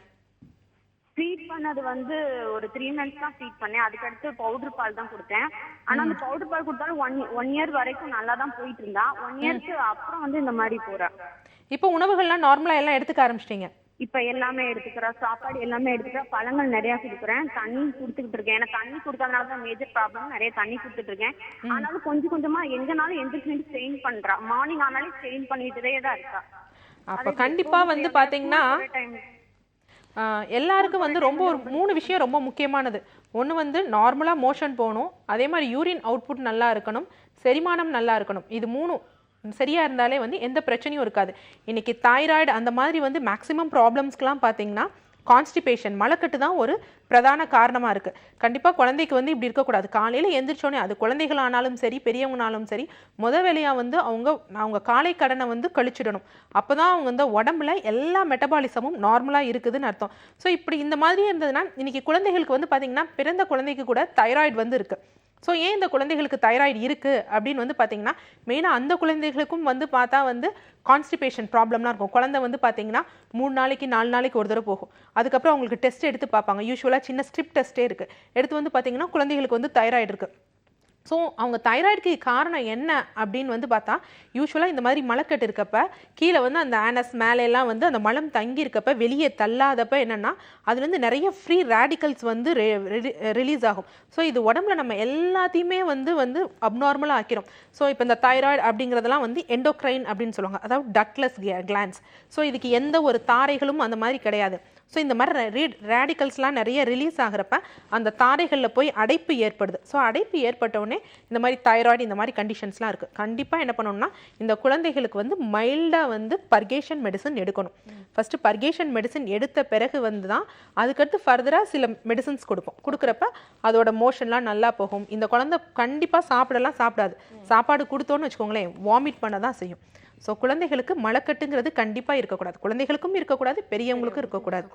ஃபீட் பண்ணது வந்து ஒரு 3 months தான் ஃபீட் பண்ணேன். அதுக்கடுத்து பவுடர் பால் தான் கொடுத்தேன். ஆனா அந்த பவுடர் பால் கொடுத்தாலும் ஒன் இயர் வரைக்கும் நல்லா தான் போயிட்டு இருந்தா. 1 இயருக்கு அப்புறம் வந்து இந்த மாதிரி போறா. இப்போ உணவுகள்லாம் நார்மலா எல்லாம் எடுத்துக்க ஆரம்பிச்சிட்டீங்க? இப்ப எல்லாமே எடுத்துக்கிறா, சாப்பாடு எல்லாமே எடுத்துக்கிறா, பழங்கள் நிறைய கொடுக்குறேன், தண்ணி கொடுத்துக்கிட்டு இருக்கேன். எனக்கு தண்ணி கொடுக்காதனாலதான் மேஜர் ப்ராப்ளம். நிறைய தண்ணி கொடுத்துட்டு இருக்கேன். ஆனாலும் கொஞ்சமா எங்கனாலும் எந்திரிச்சு ஸ்ட்ரெயின் பண்றா. மார்னிங் ஆனாலும் ஸ்ட்ரெயின் பண்ணிட்டுதே தான் இருக்கா. அப்ப கண்டிப்பா வந்து பாத்தீங்கன்னா எல்லாருக்கும் வந்து ரொம்ப ஒரு 3 விஷயம் ரொம்ப முக்கியமானது. ஒன்று வந்து நார்மலாக மோஷன் போகணும், அதே மாதிரி யூரின் அவுட்புட் நல்லா இருக்கணும், செரிமானம் நல்லா இருக்கணும். இது 3 சரியாக இருந்தாலே வந்து எந்த பிரச்சனையும் இருக்காது. இன்றைக்கி தைராய்டு அந்த மாதிரி வந்து மேக்ஸிமம் ப்ராப்ளம்ஸ்க்கெலாம் பார்த்தீங்கன்னா கான்ஸ்டிபேஷன் மலக்கட்டு தான் ஒரு பிரதான காரணமாக இருக்குது. கண்டிப்பாக குழந்தைக்கு வந்து இப்படி இருக்கக்கூடாது. காலையில் எந்திரிச்சோடனே அது குழந்தைகளானாலும் சரி பெரியவங்கனாலும் சரி வேலையாக வந்து அவங்க காலை கடனை வந்து கழிச்சிடணும். அப்போ தான் அவங்க வந்து உடம்புல எல்லா மெட்டபாலிசமும் நார்மலாக இருக்குதுன்னு அர்த்தம். ஸோ இப்படி இந்த மாதிரி இருந்ததுன்னா இன்னைக்கு குழந்தைகளுக்கு வந்து பார்த்தீங்கன்னா பிறந்த குழந்தைக்கு கூட தைராய்டு வந்து இருக்குது. ஸோ ஏன் இந்த குழந்தைகளுக்கு தைராய்டு இருக்குது அப்படின்னு வந்து பார்த்தீங்கன்னா மெயினாக அந்த குழந்தைகளுக்கும் வந்து பார்த்தா வந்து கான்ஸ்டிபேஷன் ப்ராப்ளம்லாம் இருக்கும். குழந்தை வந்து பார்த்தீங்கன்னா 3 நாளைக்கு 4 நாளைக்கு ஒரு தடவை போகும். அதுக்கப்புறம் அவங்களுக்கு டெஸ்ட் எடுத்து பார்ப்பாங்க. யூஸ்வலாக சின்ன ஸ்ட்ரிப் டெஸ்ட்டே இருக்குது. எடுத்து வந்து பார்த்தீங்கன்னா குழந்தைகளுக்கு வந்து தைராய்டு இருக்குது. ஸோ அவங்க தைராய்டுக்கு காரணம் என்ன அப்படின்னு வந்து பார்த்தா யூஸ்வலாக இந்த மாதிரி மலக்கட்டு இருக்கப்ப கீழே வந்து அந்த ஆனஸ் மேலெல்லாம் வந்து அந்த மலம் தங்கி இருக்கப்ப வெளியே தள்ளாதப்ப என்னென்னா அதுலேருந்து நிறைய ஃப்ரீ ரேடிக்கல்ஸ் வந்து ரிலீஸ் ஆகும். ஸோ இது உடம்புல நம்ம எல்லாத்தையுமே வந்து அப்நார்மலாக ஆக்கிரும். ஸோ இப்போ இந்த தைராய்டு அப்படிங்கிறதெல்லாம் வந்து எண்டோக்ரைன் அப்படின்னு சொல்லுவாங்க, அதாவது டக்லெஸ் கிளான்ஸ். ஸோ இதுக்கு எந்த ஒரு தாரைகளும் அந்த மாதிரி கிடையாது. ஸோ இந்த மாதிரி ரேடிக்கல்ஸ்லாம் நிறைய ரிலீஸ் ஆகிறப்ப அந்த தாரைகளில் போய் அடைப்பு ஏற்படுது. ஸோ அடைப்பு ஏற்பட்டவுடனே இந்த மாதிரி தைராய்டு இந்த மாதிரி கண்டிஷன்ஸ்லாம் இருக்குது. கண்டிப்பாக என்ன பண்ணணும்னா இந்த குழந்தைகளுக்கு வந்து மைல்டாக வந்து பர்கேஷன் மெடிசன் எடுக்கணும். ஃபஸ்ட்டு பர்கேஷன் மெடிசன் எடுத்த பிறகு வந்து தான் அதுக்கடுத்து ஃபர்தராக சில மெடிசன்ஸ் கொடுப்போம். கொடுக்குறப்ப அதோட மோஷன்லாம் நல்லா போகும். இந்த குழந்தை கண்டிப்பாக சாப்பிடாது. சாப்பாடு கொடுத்தோன்னு வச்சுக்கோங்களேன் வாமிட் பண்ண தான் செய்யும். ஸோ குழந்தைகளுக்கு மலக்கட்டுங்கிறது கண்டிப்பாக இருக்கக்கூடாது. குழந்தைகளுக்கும் இருக்கக்கூடாது, பெரியவங்களுக்கும் இருக்கக்கூடாது.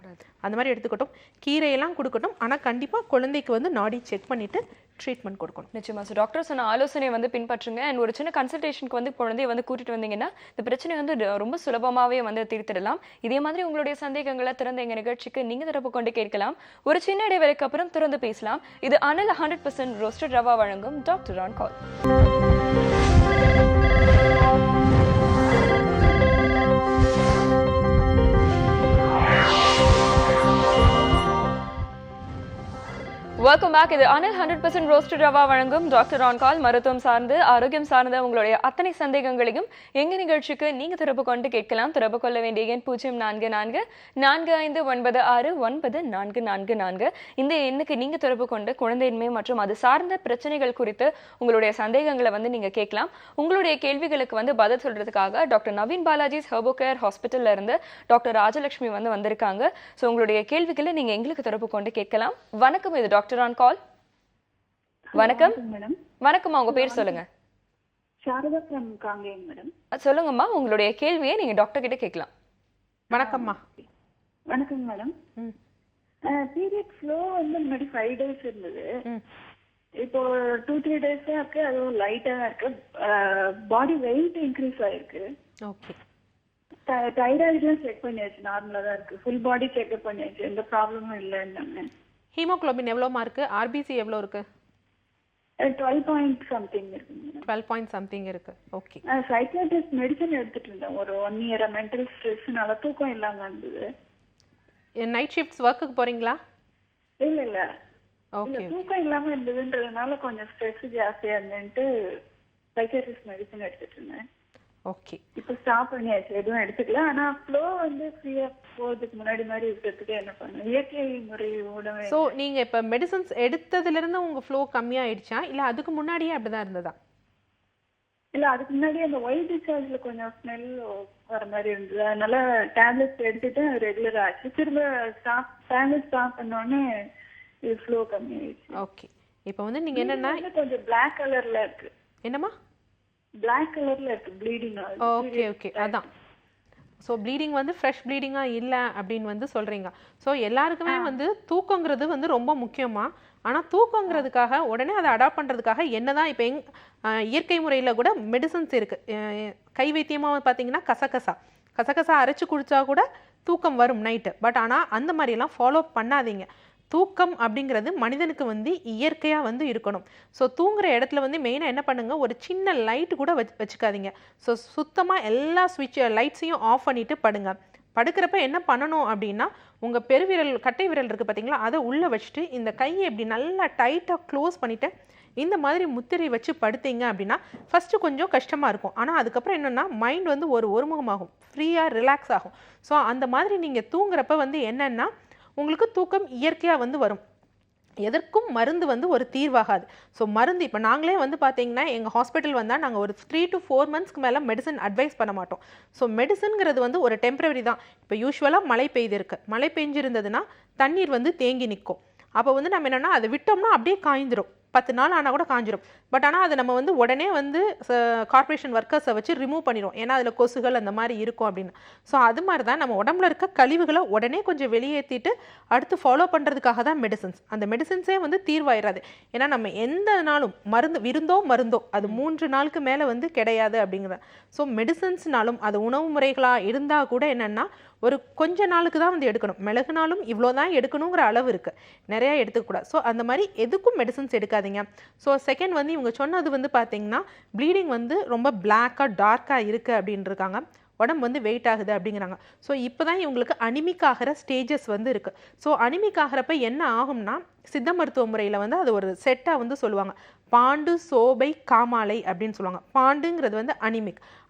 அந்த மாதிரி எடுத்துக்கட்டும். கீரையெல்லாம் கொடுக்கட்டும், ஆனால் கண்டிப்பாக குழந்தைக்கு வந்து நாடி செக் பண்ணிவிட்டு ட்ரீட்மெண்ட் கொடுக்கணும். நிச்சயமா. ஸோ டாக்டர் சொன்ன ஆலோசனை வந்து பின்பற்றுங்க. அண்ட் ஒரு சின்ன கன்சல்டேஷனுக்கு வந்து குழந்தைய வந்து கூட்டிட்டு வந்தீங்கன்னா இந்த பிரச்சனை வந்து ரொம்ப சுலபமாகவே வந்து தீர்த்திடலாம். இதே மாதிரி உங்களுடைய சந்தேகங்களை திறந்த எங்கள் நிகழ்ச்சிக்கு நீங்கள் தரப்பு கொண்டு கேட்கலாம். ஒரு சின்ன இடைவேளைக்கு அப்புறம் திறந்து பேசலாம். இது அனல் 100% ரோஸ்டட் ரவா வழங்கும் doctor on call. Welcome back. இது அனல் 100% ரோஸ்டட் ரவா வழங்கும் டாக்டர் ஆன் கால். மருத்துவம் சார்ந்து ஆரோக்கியம் சார்ந்த உங்களுடைய அத்தனை சந்தேகங்களையும் எங்க நிகழ்ச்சிக்கு நீங்க திறப்பு கொண்டு கேட்கலாம். திறப்பு கொள்ள வேண்டிய எண் 0444459644. இந்த எண்ணுக்கு நீங்க திறப்பு கொண்டு குழந்தையின்மை மற்றும் அது சார்ந்த பிரச்சனைகள் குறித்து உங்களுடைய சந்தேகங்களை வந்து நீங்க கேட்கலாம். உங்களுடைய கேள்விகளுக்கு வந்து பதில் சொல்றதுக்காக doctor Naveen Balaji's herbo care ஹாஸ்பிட்டல்ல இருந்து டாக்டர் ராஜலட்சுமி வந்து வந்திருக்காங்க. ஸோ உங்களுடைய கேள்விகளை நீங்க எங்களுக்கு திறப்பு கொண்டு கேட்கலாம். வணக்கம், இது டாக்டர் ஆன் கால். வணக்கம் மேடம். வணக்கம்மா, உங்க பேர் சொல்லுங்க. Sharada from Kangeyam madam. சொல்லுங்கம்மா, உங்களுடைய கேள்வியை நீங்க டாக்டர் கிட்ட கேட்கலாம். வணக்கம்மா. வணக்கம் மேடம். பீரியட் ஃப்ளோ வந்து முன்னாடி 5 days இருந்தது. இப்போ 2-3 days தான் இருக்கு. அதுவும் லைட்டா தான் இருக்கு. பாடி வெயிட் இன்க்ரீஸ் ஆயிருக்கு. ஓகே. தைராய்டுலாம் செக் பண்ணியாச்சு, நார்மலா தான் இருக்கு. ஃபுல் பாடி செக்அப் பண்ணியாச்சு, எந்த ப்ராப்ளமும் இல்லைன்னு. ஹீமோகுளோபின் எவ்வளோமா இருக்கு? ஆர்பிசி எவ்வளோ இருக்கு? 12 point something இருக்கு. 12 point something இருக்கு. ஓகே. சைக்கியாட்ரிஸ்ட் மெடிசன் எடுத்துட்டு இருந்தேன் ஒரு 1 year. மென்டல் ஸ்ட்ரெஸ்னால தூக்கம் இல்லாம இருந்தது. நைட் ஷிஃப்ட்ஸ் ஒர்க்குக்கு போறீங்களா? இல்ல ஓகே. தூக்கம் இல்லாம இருந்ததுன்றதுனால கொஞ்சம் ஸ்ட்ரெஸ் ஜாஸ்தியா இருந்துட்டு சைக்கியாட்ரிஸ்ட் மெடிசன் எடுத்துட்டு இருந்தேன். ஓகே. இப்போ ஸ்டாப் பண்ணியாச்சு, எதுவும் எடுத்துக்கல. ஆனா ஃப்ளோ வந்து ஃப்ரீயா போறதுக்கு முன்னாடி மாதிரி இருக்கிறதுக்கு என்ன பண்ணணும்? இயற்கை முறை உணவு. ஸோ நீங்க இப்ப மெடிசன்ஸ் எடுத்ததுல இருந்து உங்க ஃப்ளோ கம்மியாயிடுச்சா இல்ல அதுக்கு முன்னாடியே அப்படிதான் இருந்ததா? இல்ல அதுக்கு முன்னாடி அந்த ஒயிட் டிஸ்சார்ஜ்ல கொஞ்சம் ஸ்மெல் வர மாதிரி இருந்தது. அதனால டேப்லெட்ஸ் எடுத்துட்டு ரெகுலர் ஆச்சு. திரும்ப டேப்லெட் ஸ்டாப் பண்ணோடனே இது ஃப்ளோ கம்மியாயிடுச்சு. ஓகே. இப்போ வந்து நீங்க என்னன்னா கொஞ்சம் பிளாக் கலர்ல இருக்கு. என்னமா? பிளாக் கலர்ல இருக்கு ப்ளீடிங். ஓகே. அதான். ஸோ ப்ளீடிங் வந்து ஃப்ரெஷ் ப்ளீடிங்காக இல்லை அப்படின்னு வந்து சொல்கிறீங்க. ஸோ எல்லாருக்குமே வந்து தூக்கங்கிறது வந்து ரொம்ப முக்கியமாக. ஆனால் தூக்கங்கிறதுக்காக உடனே அதை அடாப்ட் பண்ணுறதுக்காக என்ன தான் இப்போ இயற்கை முறையில் கூட மெடிசன்ஸ் இருக்குது. கை வைத்தியமாக பார்த்தீங்கன்னா கசகசா அரைச்சி குடித்தா கூட தூக்கம் வரும் நைட்டு. பட் ஆனால் அந்த மாதிரிலாம் ஃபாலோ பண்ணாதீங்க. தூக்கம் அப்படிங்கிறது மனிதனுக்கு வந்து இயற்கையாக வந்து இருக்கணும். ஸோ தூங்குற இடத்துல வந்து மெயினாக என்ன பண்ணுங்கள், ஒரு சின்ன லைட் கூட வச்சுக்காதீங்க. ஸோ சுத்தமாக எல்லா லைட்ஸையும் ஆஃப் பண்ணிவிட்டு படுங்க. படுக்கிறப்ப என்ன பண்ணணும் அப்படின்னா உங்கள் பெருவிரல் கட்டை விரல் இருக்குது பார்த்தீங்களா, அதை உள்ளே வச்சுட்டு இந்த கையை இப்படி நல்லா டைட்டாக க்ளோஸ் பண்ணிவிட்டு இந்த மாதிரி முத்திரை வச்சு படுத்தீங்க அப்படின்னா ஃபஸ்ட்டு கொஞ்சம் கஷ்டமாக இருக்கும். ஆனால் அதுக்கப்புறம் என்னென்னா மைண்ட் வந்து ஒருமுகமாகும், ஃப்ரீயாக ரிலாக்ஸ் ஆகும். ஸோ அந்த மாதிரி நீங்கள் தூங்குறப்ப வந்து என்னென்னா உங்களுக்கு தூக்கம் இயற்கையாக வந்து வரும். எதற்கும் மருந்து வந்து ஒரு தீர்வாகாது. ஸோ மருந்து இப்போ நாங்களே வந்து பார்த்தீங்கன்னா எங்கள் ஹாஸ்பிட்டல் வந்தால் நாங்கள் ஒரு 3 to 4 monthsக்கு மேலே மெடிசன் அட்வைஸ் பண்ண மாட்டோம். ஸோ மெடிசன்ங்கிறது வந்து ஒரு டெம்பரவரி தான். இப்போ யூஸ்வலாக மழை பெய்திருக்கு, மழை பெஞ்சிருந்ததுன்னா தண்ணீர் வந்து தேங்கி நிற்கும். அப்போ வந்து நம்ம என்னென்னா அதை விட்டோம்னா அப்படியே காய்ந்துடும், 10 நாள் ஆனால் கூட காஞ்சிரும். பட் ஆனால் அதை நம்ம வந்து உடனே வந்து கார்ப்பரேஷன் ஒர்க்கர்ஸை வச்சு ரிமூவ் பண்ணிடுவோம், ஏன்னா அதில் கொசுகள் அந்த மாதிரி இருக்கும் அப்படின்னு. ஸோ அது மாதிரி தான் நம்ம உடம்புல இருக்க கழிவுகளை உடனே கொஞ்சம் வெளியேற்றிட்டு அடுத்து ஃபாலோ பண்ணுறதுக்காக தான் மெடிசன்ஸ். அந்த மெடிசன்ஸே வந்து தீர்வாயிடாது. ஏன்னா நம்ம எந்த நாளும் மருந்தோ அது 3 நாளுக்கு மேலே வந்து கிடையாது அப்படிங்கிறது. ஸோ மெடிசன்ஸ்னாலும் அது உணவு முறைகளாக இருந்தால் கூட என்னென்னா ஒரு கொஞ்ச நாளுக்கு தான் வந்து எடுக்கணும். மிளகுனாலும் இவ்வளோ தான் எடுக்கணுங்கிற அளவு இருக்குது, நிறையா எடுத்துக்கூடாது. ஸோ அந்த மாதிரி எதுக்கும் மெடிசன்ஸ் எடுக்காதீங்க. ஸோ செகண்ட் வந்து இவங்க சொன்னது வந்து பார்த்தீங்கன்னா ப்ளீடிங் வந்து ரொம்ப பிளாக்காக டார்க்காக இருக்குது அப்படின்னு இருக்காங்க, உடம்பு வந்து வெயிட் ஆகுது அப்படிங்கிறாங்க. ஸோ இப்போ தான் இவங்களுக்கு அனிமிக் ஆகிற ஸ்டேஜஸ் வந்து இருக்குது. ஸோ அனிமிக் ஆகிறப்ப என்ன ஆகும்னா சித்த மருத்துவ முறையில் வந்து அது ஒரு செட்டாக வந்து சொல்லுவாங்க, பாண்டு சோபை காமாலை அப்படின்னு சொல்லுவாங்க. பாண்டுங்கிறது வந்து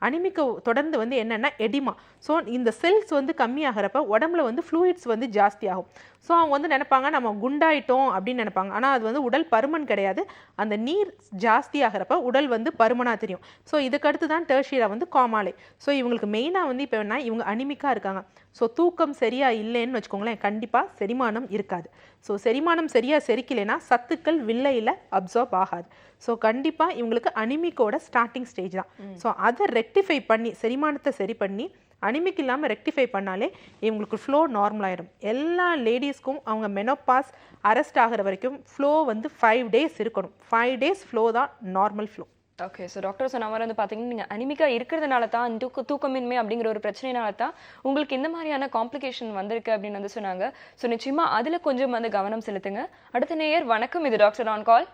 அனிமிக்கு தொடர்ந்து வந்து என்னென்னா எடிமா. ஸோ இந்த செல்ஸ் வந்து கம்மியாகிறப்ப உடம்புல வந்து ஃப்ளூயிட்ஸ் வந்து ஜாஸ்தி ஆகும். ஸோ அவங்க வந்து நினைப்பாங்க நம்ம குண்டாயிட்டோம் அப்படின்னு நினைப்பாங்க. ஆனால் அது வந்து உடல் பருமன் கிடையாது, அந்த நீர் ஜாஸ்தி ஆகிறப்ப உடல் வந்து பருமனாக தெரியும். ஸோ இதுக்கடுத்து தான் டெர்ஷியரா வந்து காமாலை. ஸோ இவங்களுக்கு மெயினாக வந்து இப்போ என்ன, இவங்க அனிமிக்காக இருக்காங்க. ஸோ தூக்கம் சரியாக இல்லைன்னு வச்சுக்கோங்களேன், கண்டிப்பாக செரிமானம் இருக்காது. ஸோ செரிமானம் சரியாக செரிக்கலைன்னா சத்துக்கள் வில்லையில் அப்சார்ப் ஆகாது. ஸோ கண்டிப்பாக இவங்களுக்கு அனிமிக்கோட ஸ்டார்டிங் ஸ்டேஜ் தான். ஸோ அதை ரெக்டிஃபை பண்ணி செரிமானத்தை சரி பண்ணி அனிமிக் இல்லாமல் ரெக்டிஃபை பண்ணாலே இவங்களுக்கு ஃப்ளோ நார்மல் ஆகிடும். எல்லா லேடிஸ்க்கும் அவங்க மெனோபாஸ் அரெஸ்ட் ஆகிற வரைக்கும் ஃப்ளோ வந்து 5 days இருக்கணும். 5 days ஃப்ளோ தான் normal flow. Okay. So doctor சொன்ன மாதிரி வந்து பார்த்தீங்கன்னா நீங்கள் அனிமிக்காக இருக்கிறதுனால தான் தூக்கமின்மை அப்படிங்கிற ஒரு பிரச்சனைனால தான் உங்களுக்கு இந்த மாதிரியான காம்ப்ளிகேஷன் வந்திருக்கு அப்படின்னு வந்து சொன்னாங்க. ஸோ நிச்சயமாக அதில் கொஞ்சம் வந்து கவனம் செலுத்துங்க. அடுத்த நேயர் வணக்கம், இது டாக்டர் ஆன் கால்.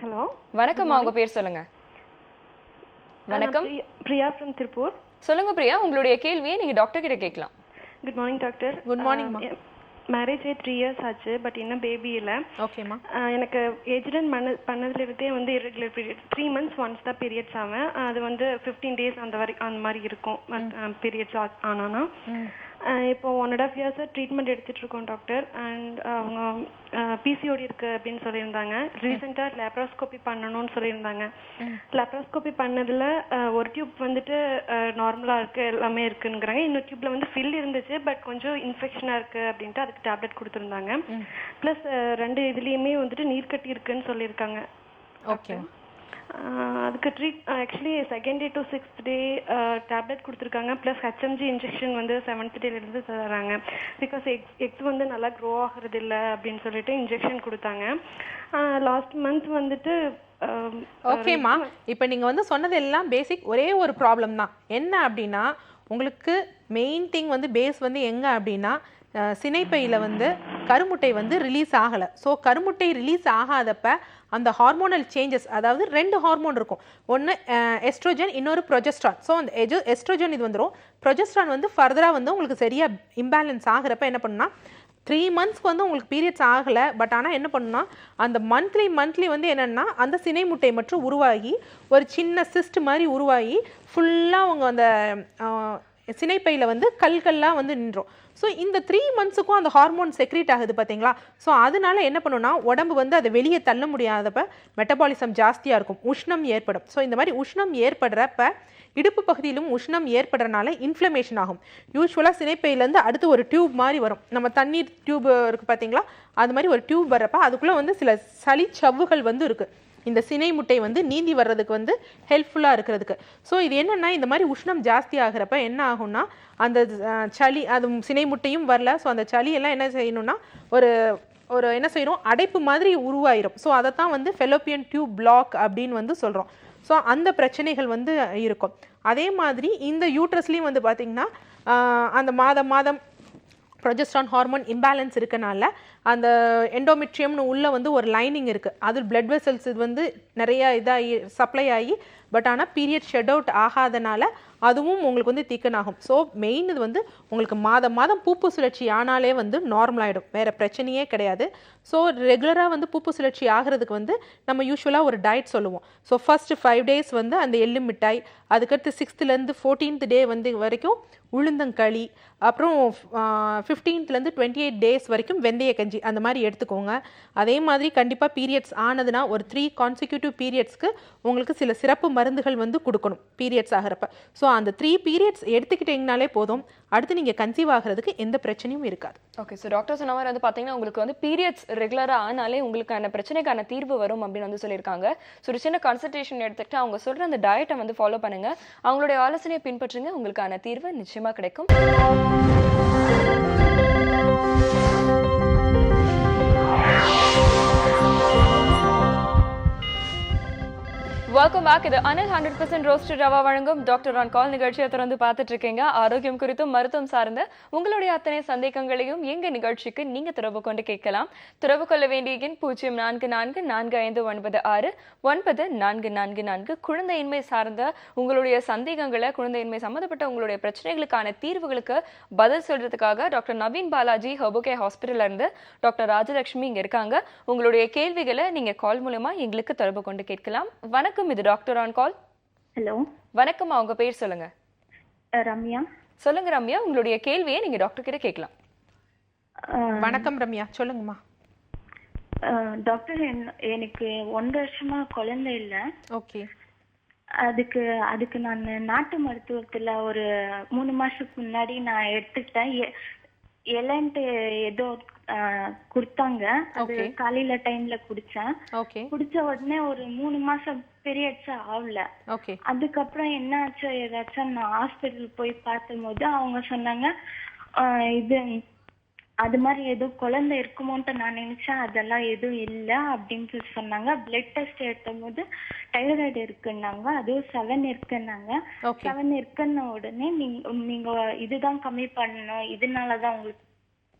ஹலோ வணக்கம்மா, உங்கள் பேர் சொல்லுங்க. வணக்கம். பிரியா ஃப்ரம் திருப்பூர். சொல்லுங்க பிரியா, உங்களுடைய கேள்வியை நீங்கள் டாக்டர் கிட்ட கேட்கலாம். Good morning doctor. Good morning. Marriage 3 years ஆச்சு, பட் இன்னும் பேபி இல்லை. ஓகேம்மா. எனக்கு ஏஜ்டன் பண்ணதுலேருந்தே வந்து இரெகுலர் பீரியட் 3 months ஒன்ஸ் தான் பீரியட்ஸ் ஆவேன். அது வந்து 15 days அந்த மாதிரி இருக்கும் பீரியட்ஸ் ஆனானா. இப்போ 1.5 years ட்ரீட்மெண்ட் எடுத்துட்டு இருக்கோம் டாக்டர். அண்ட் அவங்க பிசிஓடி இருக்கு அப்படின்னு சொல்லியிருந்தாங்க. ரீசெண்டாக லேப்ராஸ்கோபி பண்ணணும்னு சொல்லியிருந்தாங்க. லேப்ராஸ்கோபி பண்ணதில் ஒரு டியூப் வந்துட்டு நார்மலாக இருக்கு, எல்லாமே இருக்குங்கிறாங்க. இன்னொரு டியூப்ல வந்து ஃபில் இருந்துச்சு, பட் கொஞ்சம் இன்ஃபெக்ஷனாக இருக்கு அப்படின்ட்டு அதுக்கு டேப்லெட் கொடுத்துருந்தாங்க. ப்ளஸ் 2 இதுலேயுமே வந்துட்டு நீர் கட்டி இருக்குன்னு சொல்லியிருக்காங்க. ஓகே. அதுக்கு actually 2nd day to 6th day tablet கொடுத்துருக்காங்க. ப்ளஸ் HMG இன்ஜெக்ஷன் வந்து 7th டேலேருந்து தராங்க. பிகாஸ் எக்ஸ் வந்து நல்லா க்ரோ ஆகிறது இல்லை அப்படின்னு சொல்லிட்டு இன்ஜெக்ஷன் கொடுத்தாங்க. லாஸ்ட் மந்த் வந்துட்டு ஓகேம்மா, இப்போ நீங்கள் வந்து சொன்னது எல்லாம் பேசிக் ஒரே ஒரு ப்ராப்ளம் தான். என்ன அப்படின்னா உங்களுக்கு மெயின் திங் வந்து பேஸ் வந்து எங்கே அப்படின்னா சினைப்பையில் வந்து கருமுட்டை வந்து ரிலீஸ் ஆகலை. ஸோ கருமுட்டை ரிலீஸ் ஆகாதப்ப அந்த ஹார்மோனல் சேஞ்சஸ், அதாவது 2 ஹார்மோன் இருக்கும், ஒன்று எஸ்ட்ரோஜன், இன்னொரு ப்ரொஜெஸ்ட்ரான். ஸோ அந்த எஸ்ட்ரோஜன் இது வந்துடும், ப்ரொஜெஸ்ட்ரான் வந்து ஃபர்தராக வந்து உங்களுக்கு சரியாக இம்பேலன்ஸ் ஆகிறப்ப என்ன பண்ணுன்னா 3 monthsக்கு வந்து உங்களுக்கு பீரியட்ஸ் ஆகலை. பட் ஆனால் என்ன பண்ணுன்னா அந்த மந்த்லி வந்து என்னென்னா அந்த சினை முட்டை மட்டும் உருவாகி ஒரு சின்ன சிஸ்ட் மாதிரி உருவாகி ஃபுல்லாக அவங்க அந்த சினைப்பையில் வந்து கல்கள்லாம் வந்து நின்றோம். ஸோ இந்த 3 monthsக்கும் அந்த ஹார்மோன் செக்ரீட் ஆகுது பார்த்தீங்களா. ஸோ அதனால என்ன பண்ணுன்னா உடம்பு வந்து அதை வெளியே தள்ள முடியாதப்ப மெட்டபாலிசம் ஜாஸ்தியாக இருக்கும், உஷ்ணம் ஏற்படும். ஸோ இந்த மாதிரி உஷ்ணம் ஏற்படுறப்ப இடுப்பு பகுதியிலும் உஷ்ணம் ஏற்படுறனால இன்ஃப்ளமேஷன் ஆகும். யூஸ்வலாக சினைப்பையிலேருந்து அடுத்து ஒரு டியூப் மாதிரி வரும், நம்ம தண்ணீர் டியூப் இருக்குது பார்த்தீங்களா, அது மாதிரி ஒரு டியூப் வர்றப்ப அதுக்குள்ளே வந்து சில சளி சவ்வுகள் வந்து இருக்குது, இந்த சினை முட்டை வந்து நீந்தி வர்றதுக்கு வந்து ஹெல்ப்ஃபுல்லாக இருக்கிறதுக்கு. ஸோ இது என்னென்னா இந்த மாதிரி உஷ்ணம் ஜாஸ்தி ஆகிறப்ப என்ன ஆகும்னா அந்த சளி, அது சினை முட்டையும் வரல. ஸோ அந்த சளியெல்லாம் என்ன செய்யணும்னா ஒரு என்ன செய்யணும், அடைப்பு மாதிரி உருவாயிரும். ஸோ அதை தான் வந்து ஃபெலோப்பியன் டியூப் பிளாக் அப்படின்னு வந்து சொல்கிறோம். ஸோ அந்த பிரச்சனைகள் வந்து இருக்கும். அதே மாதிரி இந்த யூட்ரஸ்லேயும் வந்து பார்த்திங்கன்னா அந்த மாதம் ப்ரொஜெஸ்ட்ரான் ஹார்மோன் இம்பேலன்ஸ் இருக்கனால அந்த எண்டோமெட்ரியம்னு உள்ளே வந்து ஒரு லைனிங் இருக்குது, அது பிளட் வெசல்ஸ் இது வந்து நிறையா இதாகி சப்ளை ஆகி, பட் ஆனால் பீரியட் ஷெட் அவுட் ஆகாதனால அதுவும் உங்களுக்கு வந்து திக்கன் ஆகும். ஸோ மெயின் இது வந்து உங்களுக்கு மாதம் பூப்பு சுழற்சி ஆனாலே வந்து நார்மல் ஆகிடும், வேறு பிரச்சனையே கிடையாது. ஸோ ரெகுலராக வந்து பூப்பு சுழற்சி ஆகிறதுக்கு வந்து நம்ம யூஸ்வலாக ஒரு டயட் சொல்லுவோம். ஸோ ஃபர்ஸ்ட் 5 days வந்து அந்த எள்ளு மிட்டாய், அதுக்கடுத்து 6th-லேருந்து 14th day வந்து வரைக்கும் உளுந்தங்களி, அப்புறம் 15th-லேருந்து 28 days வரைக்கும் வெந்தய கஞ்சி அந்த மாதிரி எடுத்துக்கோங்க. அதே மாதிரி கண்டிப்பாக பீரியட்ஸ் ஆனதுன்னா ஒரு 3 consecutive periodsக்கு உங்களுக்கு சில சிறப்பு மருந்துகள் வந்து கொடுக்கணும் பீரியட்ஸ் ஆகிறப்ப. ஸோ அந்த 3 periods எடுத்துக்கிட்டிங்கனாலே போதும், அடுத்து நீங்கள் கன்சீவ் ஆகிறதுக்கு எந்த பிரச்சனையும் இருக்காது. ஓகே. ஸோ டாக்டர் சொன்ன மாதிரி வந்து பார்த்தீங்கன்னா உங்களுக்கு வந்து பீரியட்ஸ் ரெகுலராக ஆனாலே உங்களுக்கான பிரச்சனைக்கான தீர்வு வரும் அப்படின்னு வந்து சொல்லியிருக்காங்க. ஸோ ஒரு சின்ன கன்சல்டேஷன் எடுத்துக்கிட்டு அவங்க சொல்கிற அந்த டயட்டை வந்து ஃபாலோ பண்ணுங்கள், அவங்களுடைய ஆலோசனையை பின்பற்றுங்க, உங்களுக்கான தீர்வு நிச்சயமாக கிடைக்கும். Welcome back. இது அனில் 100% ரோஸ்டட் ரவா வழங்கும் டாக்டர் ஆன் கால் நிகழ்ச்சியை தொடர்ந்து பார்த்துட்டு இருக்கீங்க. ஆரோக்கியம் குறித்தும் மருத்துவம் சார்ந்த உங்களுடைய அத்தனை சந்தேகங்களையும் எங்க நிகழ்ச்சிக்கு நீங்க தொடர்பு கொண்டு கேட்கலாம். தொடர்பு கொள்ள வேண்டிய எண் 0444451944. குழந்தையின்மை சார்ந்த உங்களுடைய சந்தேகங்களை, குழந்தையின்மை சம்பந்தப்பட்ட உங்களுடைய பிரச்சனைகளுக்கான தீர்வுகளுக்கு பதில் சொல்றதுக்காக டாக்டர் நவீன் பாலாஜி ஹெர்போகே ஹாஸ்பிட்டல்ல இருந்து டாக்டர் ராஜலட்சுமி இங்க இருக்காங்க. உங்களுடைய கேள்விகளை நீங்க கால் மூலமா எங்களுக்கு தொடர்பு கொண்டு கேட்கலாம். வணக்கம், இது டாக்டர் ஆன் கால். ஹலோ, வணக்கம்மா, உங்க பேர் சொல்லுங்க. ரம்யா. சொல்லுங்க ரம்யா, உங்களுடைய கேள்வியை நீங்க டாக்டர் கிட்ட கேட்கலாம். வணக்கம் ரம்யா, சொல்லுங்கம்மா. டாக்டர், எனக்கு 1 வருஷமா குழந்தை இல்லை. ஓகே. அதுக்கு நான் நாட்டு மருத்துவத்துல ஒரு 3 மாசத்துக்கு முன்னாடி நான் எடுத்துக்கிட்டேன். எலன்ட்டு ஏதோ கொடுத்தாங்க. அது காலையில டைம்ல குடிச்சேன். குடிச்ச உடனே ஒரு 3 மாசம் பீரியட்ஸ் ஆகல. அதுக்கப்புறம் என்ன ஆச்சு ஏதாச்சும் நான் ஹாஸ்பிட்டல் போய் பார்த்தும் அவங்க சொன்னாங்க இது அது மாதிரி ஏதோ குழந்தை இருக்குமோன்ட்டு நான் நினைச்சேன். அதெல்லாம் எதுவும் இல்லை அப்படின்னு சொன்னாங்க. பிளட் டெஸ்ட் எடுத்தும் போது தைராய்டு இருக்குன்னாங்க. அதுவும் 7 இருக்குன்னாங்க. 7 இருக்குன்ன உடனே நீங்க இதுதான் கம்மி பண்ணணும், இதனாலதான் உங்களுக்கு.